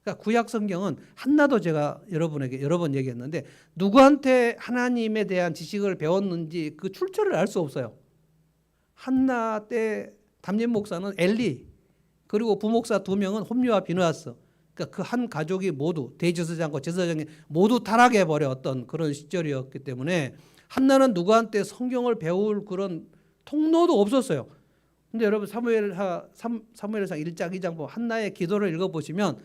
그러니까 구약 성경은 한나도 제가 여러분에게 여러 번 얘기했는데 누구한테 하나님에 대한 지식을 배웠는지 그 출처를 알 수 없어요. 한나 때 담임 목사는 엘리 그리고 부목사 2명은 홈리와 비느하스 그러니까 그 한 가족이 모두 대제사장과 제사장이 모두 타락해 버렸던 그런 시절이었기 때문에 한나는 누구한테 성경을 배울 그런 통로도 없었어요. 근데 여러분 사무엘상 1장 2장 보면 한나의 기도를 읽어보시면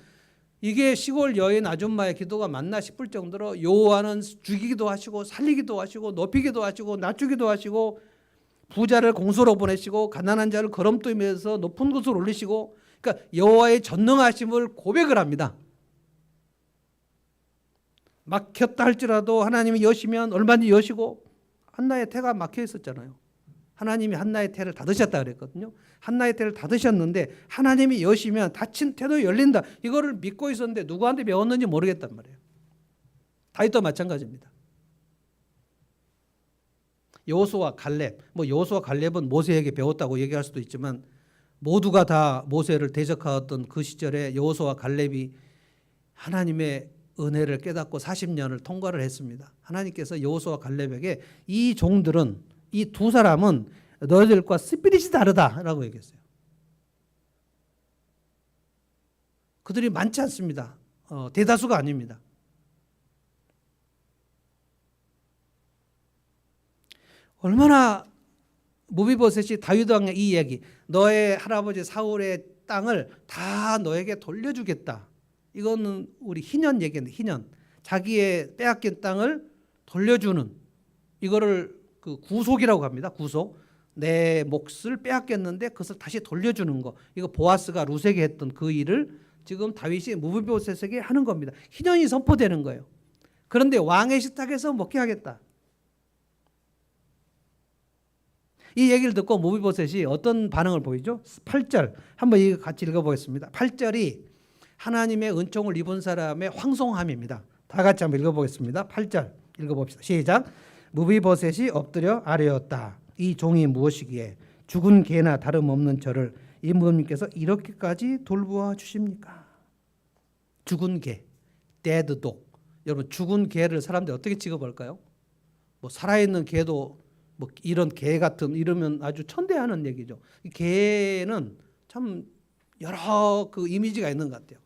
이게 시골 여인 아줌마의 기도가 맞나 싶을 정도로 여호와는 죽이기도 하시고 살리기도 하시고 높이기도 하시고 낮추기도 하시고 부자를 공소로 보내시고 가난한 자를 거름뜨면서 높은 곳으로 올리시고 그러니까 여호와의 전능하심을 고백을 합니다. 막혔다 할지라도 하나님이 여시면 얼마든지 여시고 한나의 태가 막혀 있었잖아요. 하나님이 한나의 태를 닫으셨다 그랬거든요. 한나의 태를 닫으셨는데 하나님이 여시면 닫힌 태도 열린다. 이거를 믿고 있었는데 누구한테 배웠는지 모르겠단 말이에요. 다윗도 마찬가지입니다. 여호수아 갈렙, 여호수아 갈렙은 모세에게 배웠다고 얘기할 수도 있지만 모두가 다 모세를 대적하던 그 시절에 여호수아 갈렙이 하나님의 은혜를 깨닫고 40년을 통과를 했습니다. 하나님께서 여호수아 갈렙에게 이 종들은 이 두 사람은 너희들과 스피릿이 다르다라고 얘기했어요. 그들이 많지 않습니다. 대다수가 아닙니다. 얼마나 무비보셋이 다윗 왕의 이 얘기 너의 할아버지 사울의 땅을 다 너에게 돌려주겠다. 이거는 우리 희년 얘기인데 희년 자기의 빼앗긴 땅을 돌려주는 이거를 그 구속이라고 합니다. 구속 내 몫을 빼앗겼는데 그것을 다시 돌려주는 거 이거 보아스가 루세게 했던 그 일을 지금 다윗이 무비보셋에게 하는 겁니다. 희년이 선포되는 거예요. 그런데 왕의 식탁에서 먹게 하겠다. 이 얘기를 듣고 무비보셋이 어떤 반응을 보이죠? 8절 한번 이거 같이 읽어보겠습니다. 8절이 하나님의 은총을 입은 사람의 황송함입니다. 다 같이 한번 읽어보겠습니다. 8절 읽어봅시다. 시작. 무비보셋이 엎드려 아뢰었다. 이 종이 무엇이기에 죽은 개나 다름없는 저를 이모님께서 이렇게까지 돌보아 주십니까? 죽은 개, dead dog. 여러분 죽은 개를 사람들이 어떻게 취급할까요? 살아있는 개도 이런 개 같은 이러면 아주 천대하는 얘기죠. 개는 참 여러 그 이미지가 있는 것 같아요.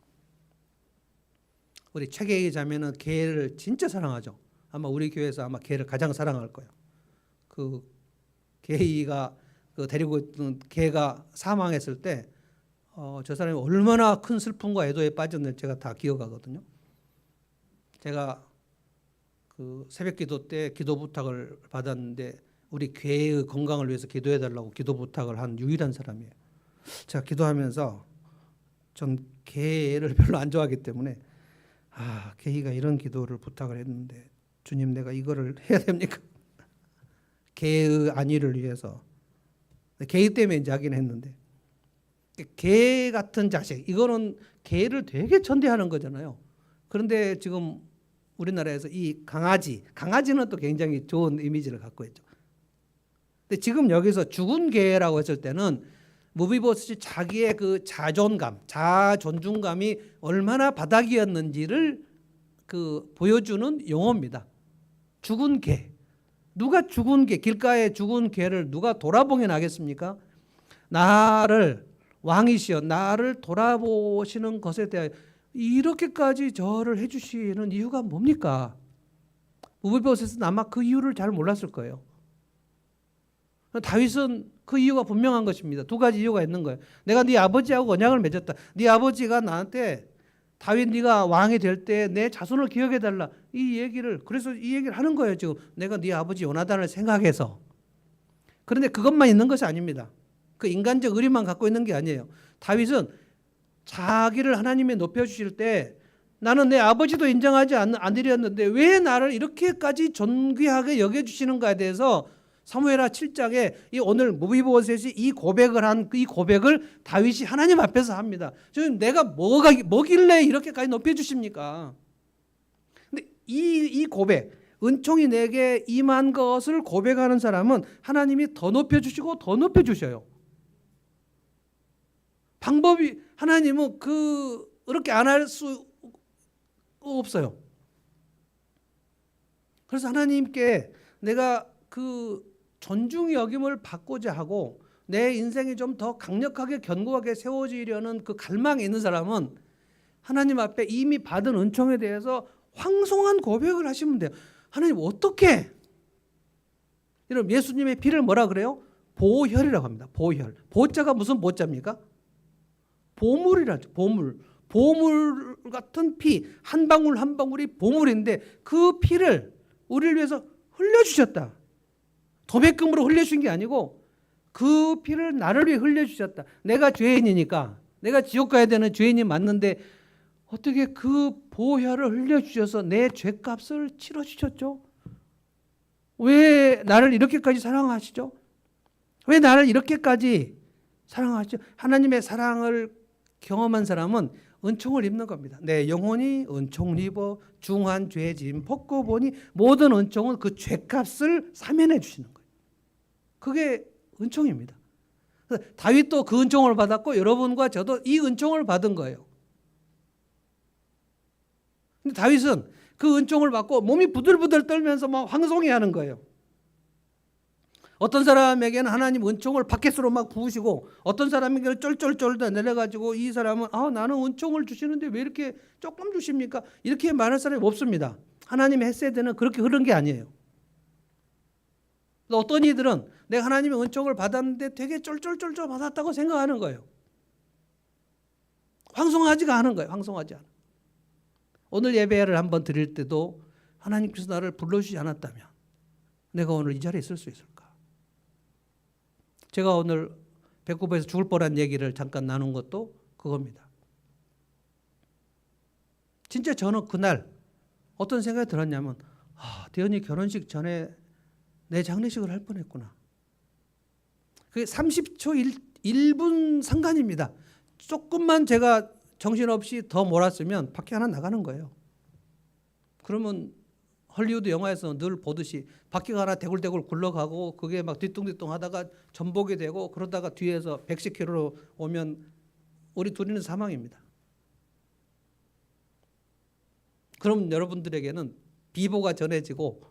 우리 최계희 자매는 개를 진짜 사랑하죠. 아마 우리 교회에서 아마 개를 가장 사랑할 거예요. 그 개희가 데리고 있던 개가 사망했을 때 저 사람이 얼마나 큰 슬픔과 애도에 빠졌는지 제가 다 기억하거든요. 제가 그 새벽기도 때 기도 부탁을 받았는데 우리 개의 건강을 위해서 기도해달라고 기도 부탁을 한 유일한 사람이에요. 제가 기도하면서 전 개를 별로 안 좋아하기 때문에 개희가 이런 기도를 부탁을 했는데 주님 내가 이거를 해야 됩니까? 개의 안위를 위해서. 개희 때문에 이제 하긴 했는데 개 같은 자식 이거는 개를 되게 천대하는 거잖아요. 그런데 지금 우리나라에서 이 강아지는 또 굉장히 좋은 이미지를 갖고 있죠. 근데 지금 여기서 죽은 개라고 했을 때는 무비보셋이 자기의 그 자존감이 얼마나 바닥이었는지를 보여주는 용어입니다. 죽은 개. 누가 죽은 개, 길가에 죽은 개를 누가 돌아보긴 하겠습니까? 왕이시여 나를 돌아보시는 것에 대하여 이렇게까지 저를 해주시는 이유가 뭡니까? 무비보셋은 아마 그 이유를 잘 몰랐을 거예요. 다윗은 그 이유가 분명한 것입니다. 두 가지 이유가 있는 거예요. 내가 네 아버지하고 언약을 맺었다. 네 아버지가 나한테 다윗 네가 왕이 될 때 내 자손을 기억해 달라. 그래서 이 얘기를 하는 거예요. 지금 내가 네 아버지 요나단을 생각해서. 그런데 그것만 있는 것이 아닙니다. 그 인간적 의리만 갖고 있는 게 아니에요. 다윗은 자기를 하나님이 높여주실 때 나는 내 아버지도 인정하지 않으렸는데 왜 나를 이렇게까지 존귀하게 여겨주시는가에 대해서 사무엘하 7장에 오늘 무비보셋이 이 고백을 한 이 고백을 다윗이 하나님 앞에서 합니다. 지금 내가 뭐길래 이렇게까지 높여주십니까? 근데 이 고백, 은총이 내게 임한 것을 고백하는 사람은 하나님이 더 높여주시고 더 높여주셔요. 방법이 하나님은 그렇게 안 할 수 없어요. 그래서 하나님께 내가 존중 여김을 받고자 하고 내 인생이 좀 더 강력하게 견고하게 세워지려는 그 갈망이 있는 사람은 하나님 앞에 이미 받은 은총에 대해서 황송한 고백을 하시면 돼요. 하나님 어떻게? 여러분 예수님의 피를 뭐라 그래요? 보혈이라고 합니다. 보혈. 보자가 무슨 보자입니까? 보물이라죠. 보물 같은 피 한 방울 한 방울이 보물인데 그 피를 우리를 위해서 흘려주셨다. 도배금으로 흘려주신 게 아니고 그 피를 나를 위해 흘려주셨다. 내가 죄인이니까 내가 지옥 가야 되는 죄인이 맞는데 어떻게 그 보혈을 흘려주셔서 내 죄값을 치러주셨죠? 왜 나를 이렇게까지 사랑하시죠? 왜 나를 이렇게까지 사랑하시죠? 하나님의 사랑을 경험한 사람은 은총을 입는 겁니다. 내 영혼이 은총을 입어 중한 죄짐 벗고 보니 모든 은총은 그 죄값을 사면해 주시는 거예요. 그게 은총입니다. 다윗도 그 은총을 받았고 여러분과 저도 이 은총을 받은 거예요. 근데 다윗은 그 은총을 받고 몸이 부들부들 떨면서 막 황송해하는 거예요. 어떤 사람에게는 하나님 은총을 바켓으로 막 부으시고 어떤 사람에게는 쫄쫄쫄 내려가지고 이 사람은 나는 은총을 주시는데 왜 이렇게 조금 주십니까? 이렇게 말할 사람이 없습니다. 하나님의 헤세드는 그렇게 흐른 게 아니에요. 어떤 이들은 내가 하나님의 은총을 받았는데 되게 쫄쫄쫄쫄 받았다고 생각하는 거예요. 황송하지가 않은 거예요. 황송하지 않아. 오늘 예배를 한번 드릴 때도 하나님께서 나를 불러주지 않았다면 내가 오늘 이 자리에 있을 수 있을까? 제가 오늘 배꼽에서 죽을 뻔한 얘기를 잠깐 나눈 것도 그겁니다. 진짜 저는 그날 어떤 생각이 들었냐면 대현이 결혼식 전에 내 장례식을 할 뻔했구나. 그게 30초 1분 상관입니다. 조금만 제가 정신없이 더 몰았으면 밖에 하나 나가는 거예요. 그러면 헐리우드 영화에서 늘 보듯이 바퀴가 하나 대굴대굴 굴러가고 그게 막 뒤뚱뒤뚱 하다가 전복이 되고 그러다가 뒤에서 110km로 오면 우리 둘이는 사망입니다. 그럼 여러분들에게는 비보가 전해지고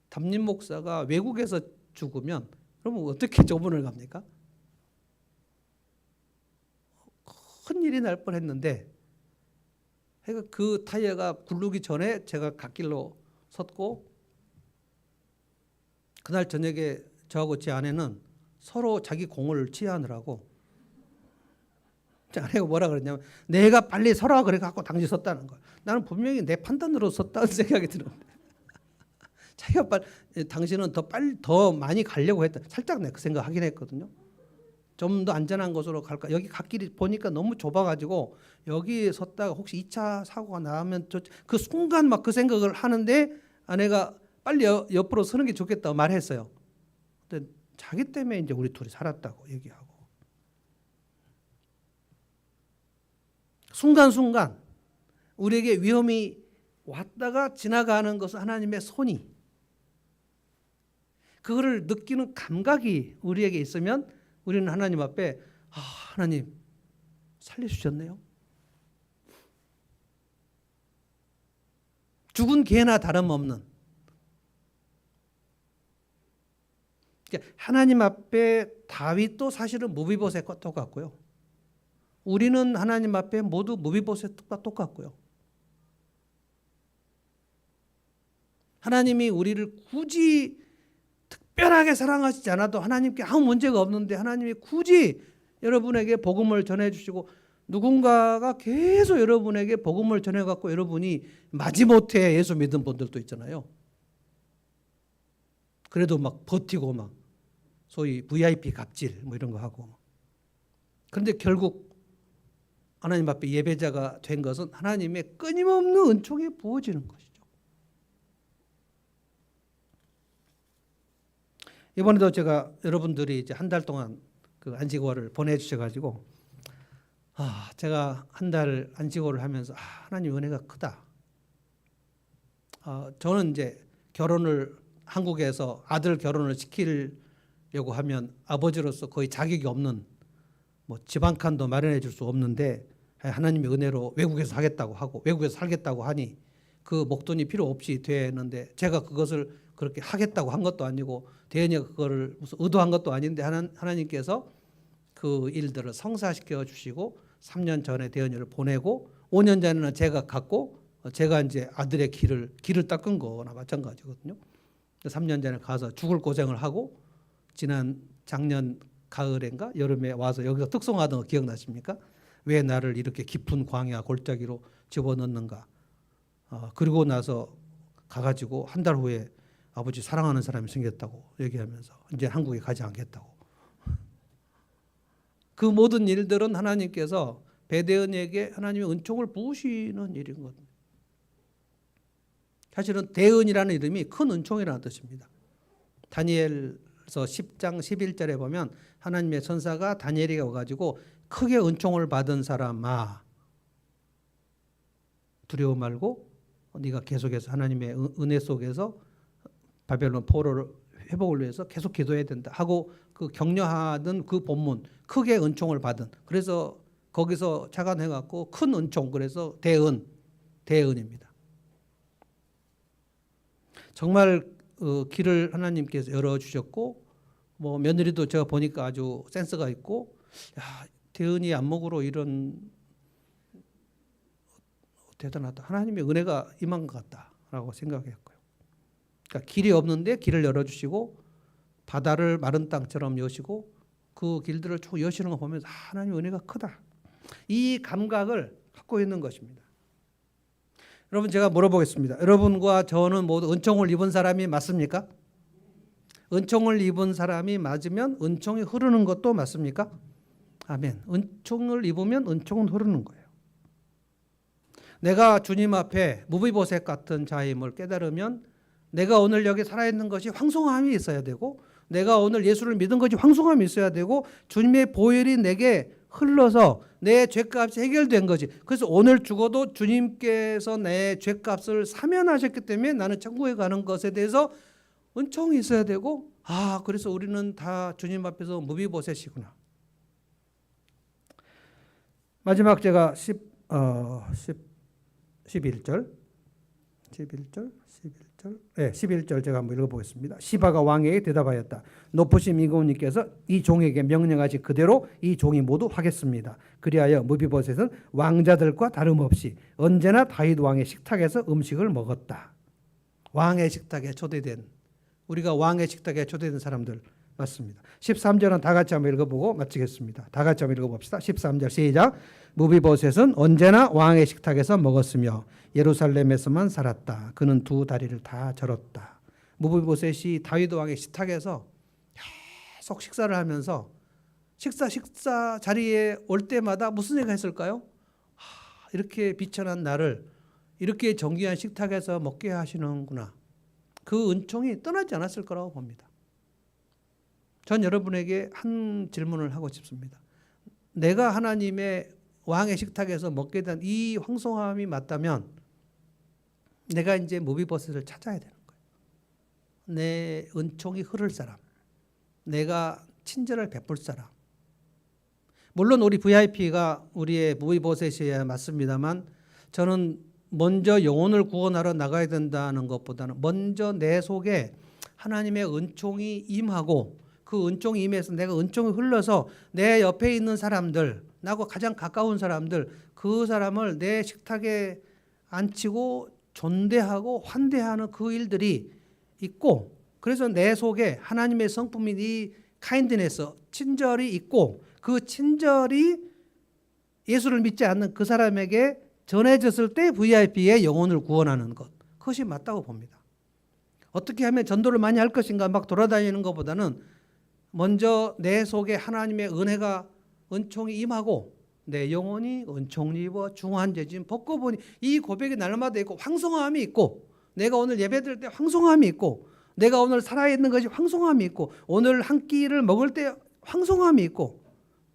담임 목사가 외국에서 죽으면 그러면 어떻게 조문을 갑니까? 큰 일이 날 뻔했는데 그 타이어가 굴르기 전에 제가 갓길로 섰고 그날 저녁에 저하고 제 아내는 서로 자기 공을 취하느라고 제 아내가 뭐라 그랬냐면 내가 빨리 서라 그래 갖고 당시 섰다는 거야. 나는 분명히 내 판단으로 섰다는 생각이 들었는데 자기가 당신은 더 많이 가려고 했다. 살짝 내가 그 생각 하긴 했거든요. 좀 더 안전한 곳으로 갈까? 여기 갓길이 보니까 너무 좁아가지고 여기 섰다가 혹시 2차 사고가 나면 그 순간 막 그 생각을 하는데 아내가 빨리 옆으로 서는 게 좋겠다고 말했어요. 근데 자기 때문에 이제 우리 둘이 살았다고 얘기하고 순간순간 우리에게 위험이 왔다가 지나가는 것은 하나님의 손이 그거를 느끼는 감각이 우리에게 있으면 우리는 하나님 앞에 하나님 살려주셨네요. 죽은 개나 다름없는 하나님 앞에 다윗도 사실은 무비보셋과 똑같고요. 우리는 하나님 앞에 모두 무비보셋과 똑같고요. 하나님이 우리를 굳이 특별하게 사랑하시지 않아도 하나님께 아무 문제가 없는데 하나님이 굳이 여러분에게 복음을 전해주시고 누군가가 계속 여러분에게 복음을 전해갖고 여러분이 마지못해 예수 믿은 분들도 있잖아요. 그래도 막 버티고 막 소위 VIP 갑질 뭐 이런 거 하고 그런데 결국 하나님 앞에 예배자가 된 것은 하나님의 끊임없는 은총이 부어지는 것이죠. 이번에도 제가 여러분들이 이제 한 달 동안 그 안식월을 보내주셔가지고 제가 한 달 안식월을 하면서 하나님 은혜가 크다. 저는 이제 결혼을 한국에서 아들 결혼을 시키려고 하면 아버지로서 거의 자격이 없는 뭐 집 한 칸도 마련해 줄 수 없는데 하나님의 은혜로 외국에서 하겠다고 하고 외국에서 살겠다고 하니 그 목돈이 필요 없이 되는데 제가 그것을 그렇게 하겠다고 한 것도 아니고 대은이가 그거를 무슨 의도한 것도 아닌데 하나님께서 그 일들을 성사시켜 주시고 3년 전에 대은이를 보내고 5년 전에는 제가 갔고 제가 이제 아들의 길을 닦은 거나 마찬가지거든요. 3년 전에 가서 죽을 고생을 하고 지난 작년 가을인가 여름에 와서 여기서 특송하던 거 기억나십니까? 왜 나를 이렇게 깊은 광야 골짜기로 집어넣는가? 그리고 나서 가가지고 한 달 후에 아버지 사랑하는 사람이 생겼다고 얘기하면서 이제 한국에 가지 않겠다고. 그 모든 일들은 하나님께서 배대은에게 하나님의 은총을 부으시는 일인 겁니다. 사실은 대은이라는 이름이 큰 은총이라는 뜻입니다. 다니엘서 10장 11절에 보면 하나님의 천사가 다니엘에게 와가지고 크게 은총을 받은 사람아 두려워 말고 네가 계속해서 하나님의 은혜 속에서 바벨론 포로를 회복을 위해서 계속 기도해야 된다 하고 그 격려하던 그 본문 크게 은총을 받은 그래서 거기서 착안해갖고 큰 은총 그래서 대은입니다. 정말 길을 하나님께서 열어주셨고 뭐 며느리도 제가 보니까 아주 센스가 있고 대은이 안목으로 이런 대단하다. 하나님의 은혜가 임한 것 같다라고 생각했고요. 그러니까 길이 없는데 길을 열어주시고 바다를 마른 땅처럼 여시고 그 길들을 쭉 여시는 거 보면서 하나님의 은혜가 크다. 이 감각을 갖고 있는 것입니다. 여러분 제가 물어보겠습니다. 여러분과 저는 모두 은총을 입은 사람이 맞습니까? 은총을 입은 사람이 맞으면 은총이 흐르는 것도 맞습니까? 아멘. 은총을 입으면 은총은 흐르는 거예요. 내가 주님 앞에 무비보셋 같은 자임을 깨달으면 내가 오늘 여기 살아있는 것이 황송함이 있어야 되고 내가 오늘 예수를 믿은 것이 황송함이 있어야 되고 주님의 보혈이 내게 흘러서 내 죄값이 해결된 거지. 그래서 오늘 죽어도 주님께서 내 죄값을 사면하셨기 때문에 나는 천국에 가는 것에 대해서 은총이 있어야 되고 그래서 우리는 다 주님 앞에서 무비보셋이구나. 마지막 제가 11절 제가 한번 읽어보겠습니다. 시바가 왕에게 대답하였다. 높으신 임금님께서 이 종에게 명령하신 그대로 이 종이 모두 하겠습니다. 그리하여 무비보셋은 왕자들과 다름없이 언제나 다윗 왕의 식탁에서 음식을 먹었다. 왕의 식탁에 초대된 우리가 왕의 식탁에 초대된 사람들 맞습니다. 13절은 다 같이 한번 읽어보고 마치겠습니다. 다 같이 한번 읽어봅시다. 13절 시작. 무비보셋은 언제나 왕의 식탁에서 먹었으며 예루살렘에서만 살았다. 그는 두 다리를 다 절었다. 무비보셋이 다윗 왕의 식탁에서 계속 식사를 하면서 식사 자리에 올 때마다 무슨 생각 했을까요? 이렇게 비천한 나를 이렇게 정귀한 식탁에서 먹게 하시는구나. 그 은총이 떠나지 않았을 거라고 봅니다. 전 여러분에게 한 질문을 하고 싶습니다. 내가 하나님의 왕의 식탁에서 먹게 된 이 황송함이 맞다면 내가 이제 무비보셋을 찾아야 되는 거예요. 내 은총이 흐를 사람, 내가 친절을 베풀 사람. 물론 우리 VIP가 우리의 무비보셋이어야 맞습니다만 저는 먼저 영혼을 구원하러 나가야 된다는 것보다는 먼저 내 속에 하나님의 은총이 임하고 그 은총이 임해서 내가 은총이 흘러서 내 옆에 있는 사람들, 나하고 가장 가까운 사람들, 그 사람을 내 식탁에 앉히고 존대하고 환대하는 그 일들이 있고, 그래서 내 속에 하나님의 성품인 이 카인드네스, 친절이 있고 그 친절이 예수를 믿지 않는 그 사람에게 전해졌을 때 VIP의 영혼을 구원하는 것, 그것이 맞다고 봅니다. 어떻게 하면 전도를 많이 할 것인가 막 돌아다니는 것보다는 먼저 내 속에 하나님의 은혜가 은총이 임하고 내 영혼이 은총을 입어 중환제진 벗고 보니 이 고백이 날마다 있고 황송함이 있고, 내가 오늘 예배드릴 때 황송함이 있고, 내가 오늘 살아있는 것이 황송함이 있고, 오늘 한 끼를 먹을 때 황송함이 있고,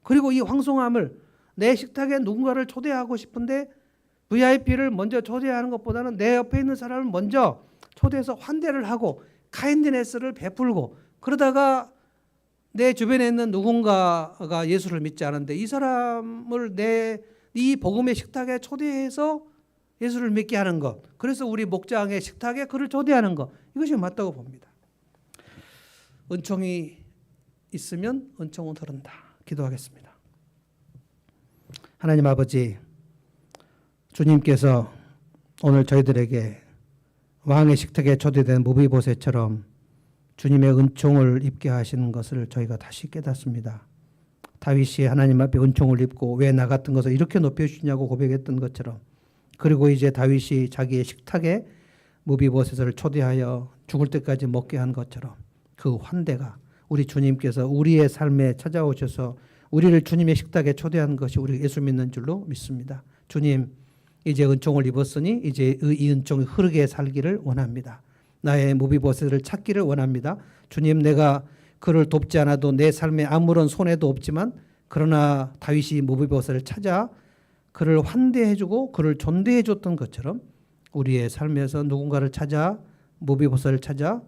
그리고 이 황송함을 내 식탁에 누군가를 초대하고 싶은데 VIP를 먼저 초대하는 것보다는 내 옆에 있는 사람을 먼저 초대해서 환대를 하고 카인드네스를 베풀고, 그러다가 내 주변에 있는 누군가가 예수를 믿지 않은데 이 사람을 이 복음의 식탁에 초대해서 예수를 믿게 하는 것, 그래서 우리 목장의 식탁에 그를 초대하는 것, 이것이 맞다고 봅니다. 은총이 있으면 은총은 흐른다. 기도하겠습니다. 하나님 아버지, 주님께서 오늘 저희들에게 왕의 식탁에 초대된 무비보셋처럼 주님의 은총을 입게 하시는 것을 저희가 다시 깨닫습니다. 다윗이 하나님 앞에 은총을 입고 왜 나 같은 것을 이렇게 높여주시냐고 고백했던 것처럼, 그리고 이제 다윗이 자기의 식탁에 무비보셋을 초대하여 죽을 때까지 먹게 한 것처럼 그 환대가 우리 주님께서 우리의 삶에 찾아오셔서 우리를 주님의 식탁에 초대한 것이 우리 예수 믿는 줄로 믿습니다. 주님, 이제 은총을 입었으니 이제 이 은총이 흐르게 살기를 원합니다. 나의 무비보셋을 찾기를 원합니다. 주님, 내가 그를 돕지 않아도 내 삶에 아무런 손해도 없지만 그러나 다윗이 무비보셋을 찾아 그를 환대해주고 그를 존대해줬던 것처럼 우리의 삶에서 누군가를 찾아 무비보셋을 찾아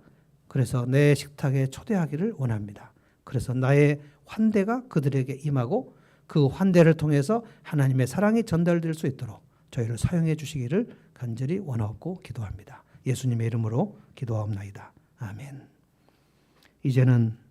그래서 내 식탁에 초대하기를 원합니다. 그래서 나의 환대가 그들에게 임하고 그 환대를 통해서 하나님의 사랑이 전달될 수 있도록 저희를 사용해 주시기를 간절히 원하고 기도합니다. 예수님의 이름으로 기도하옵나이다. 아멘. 이제는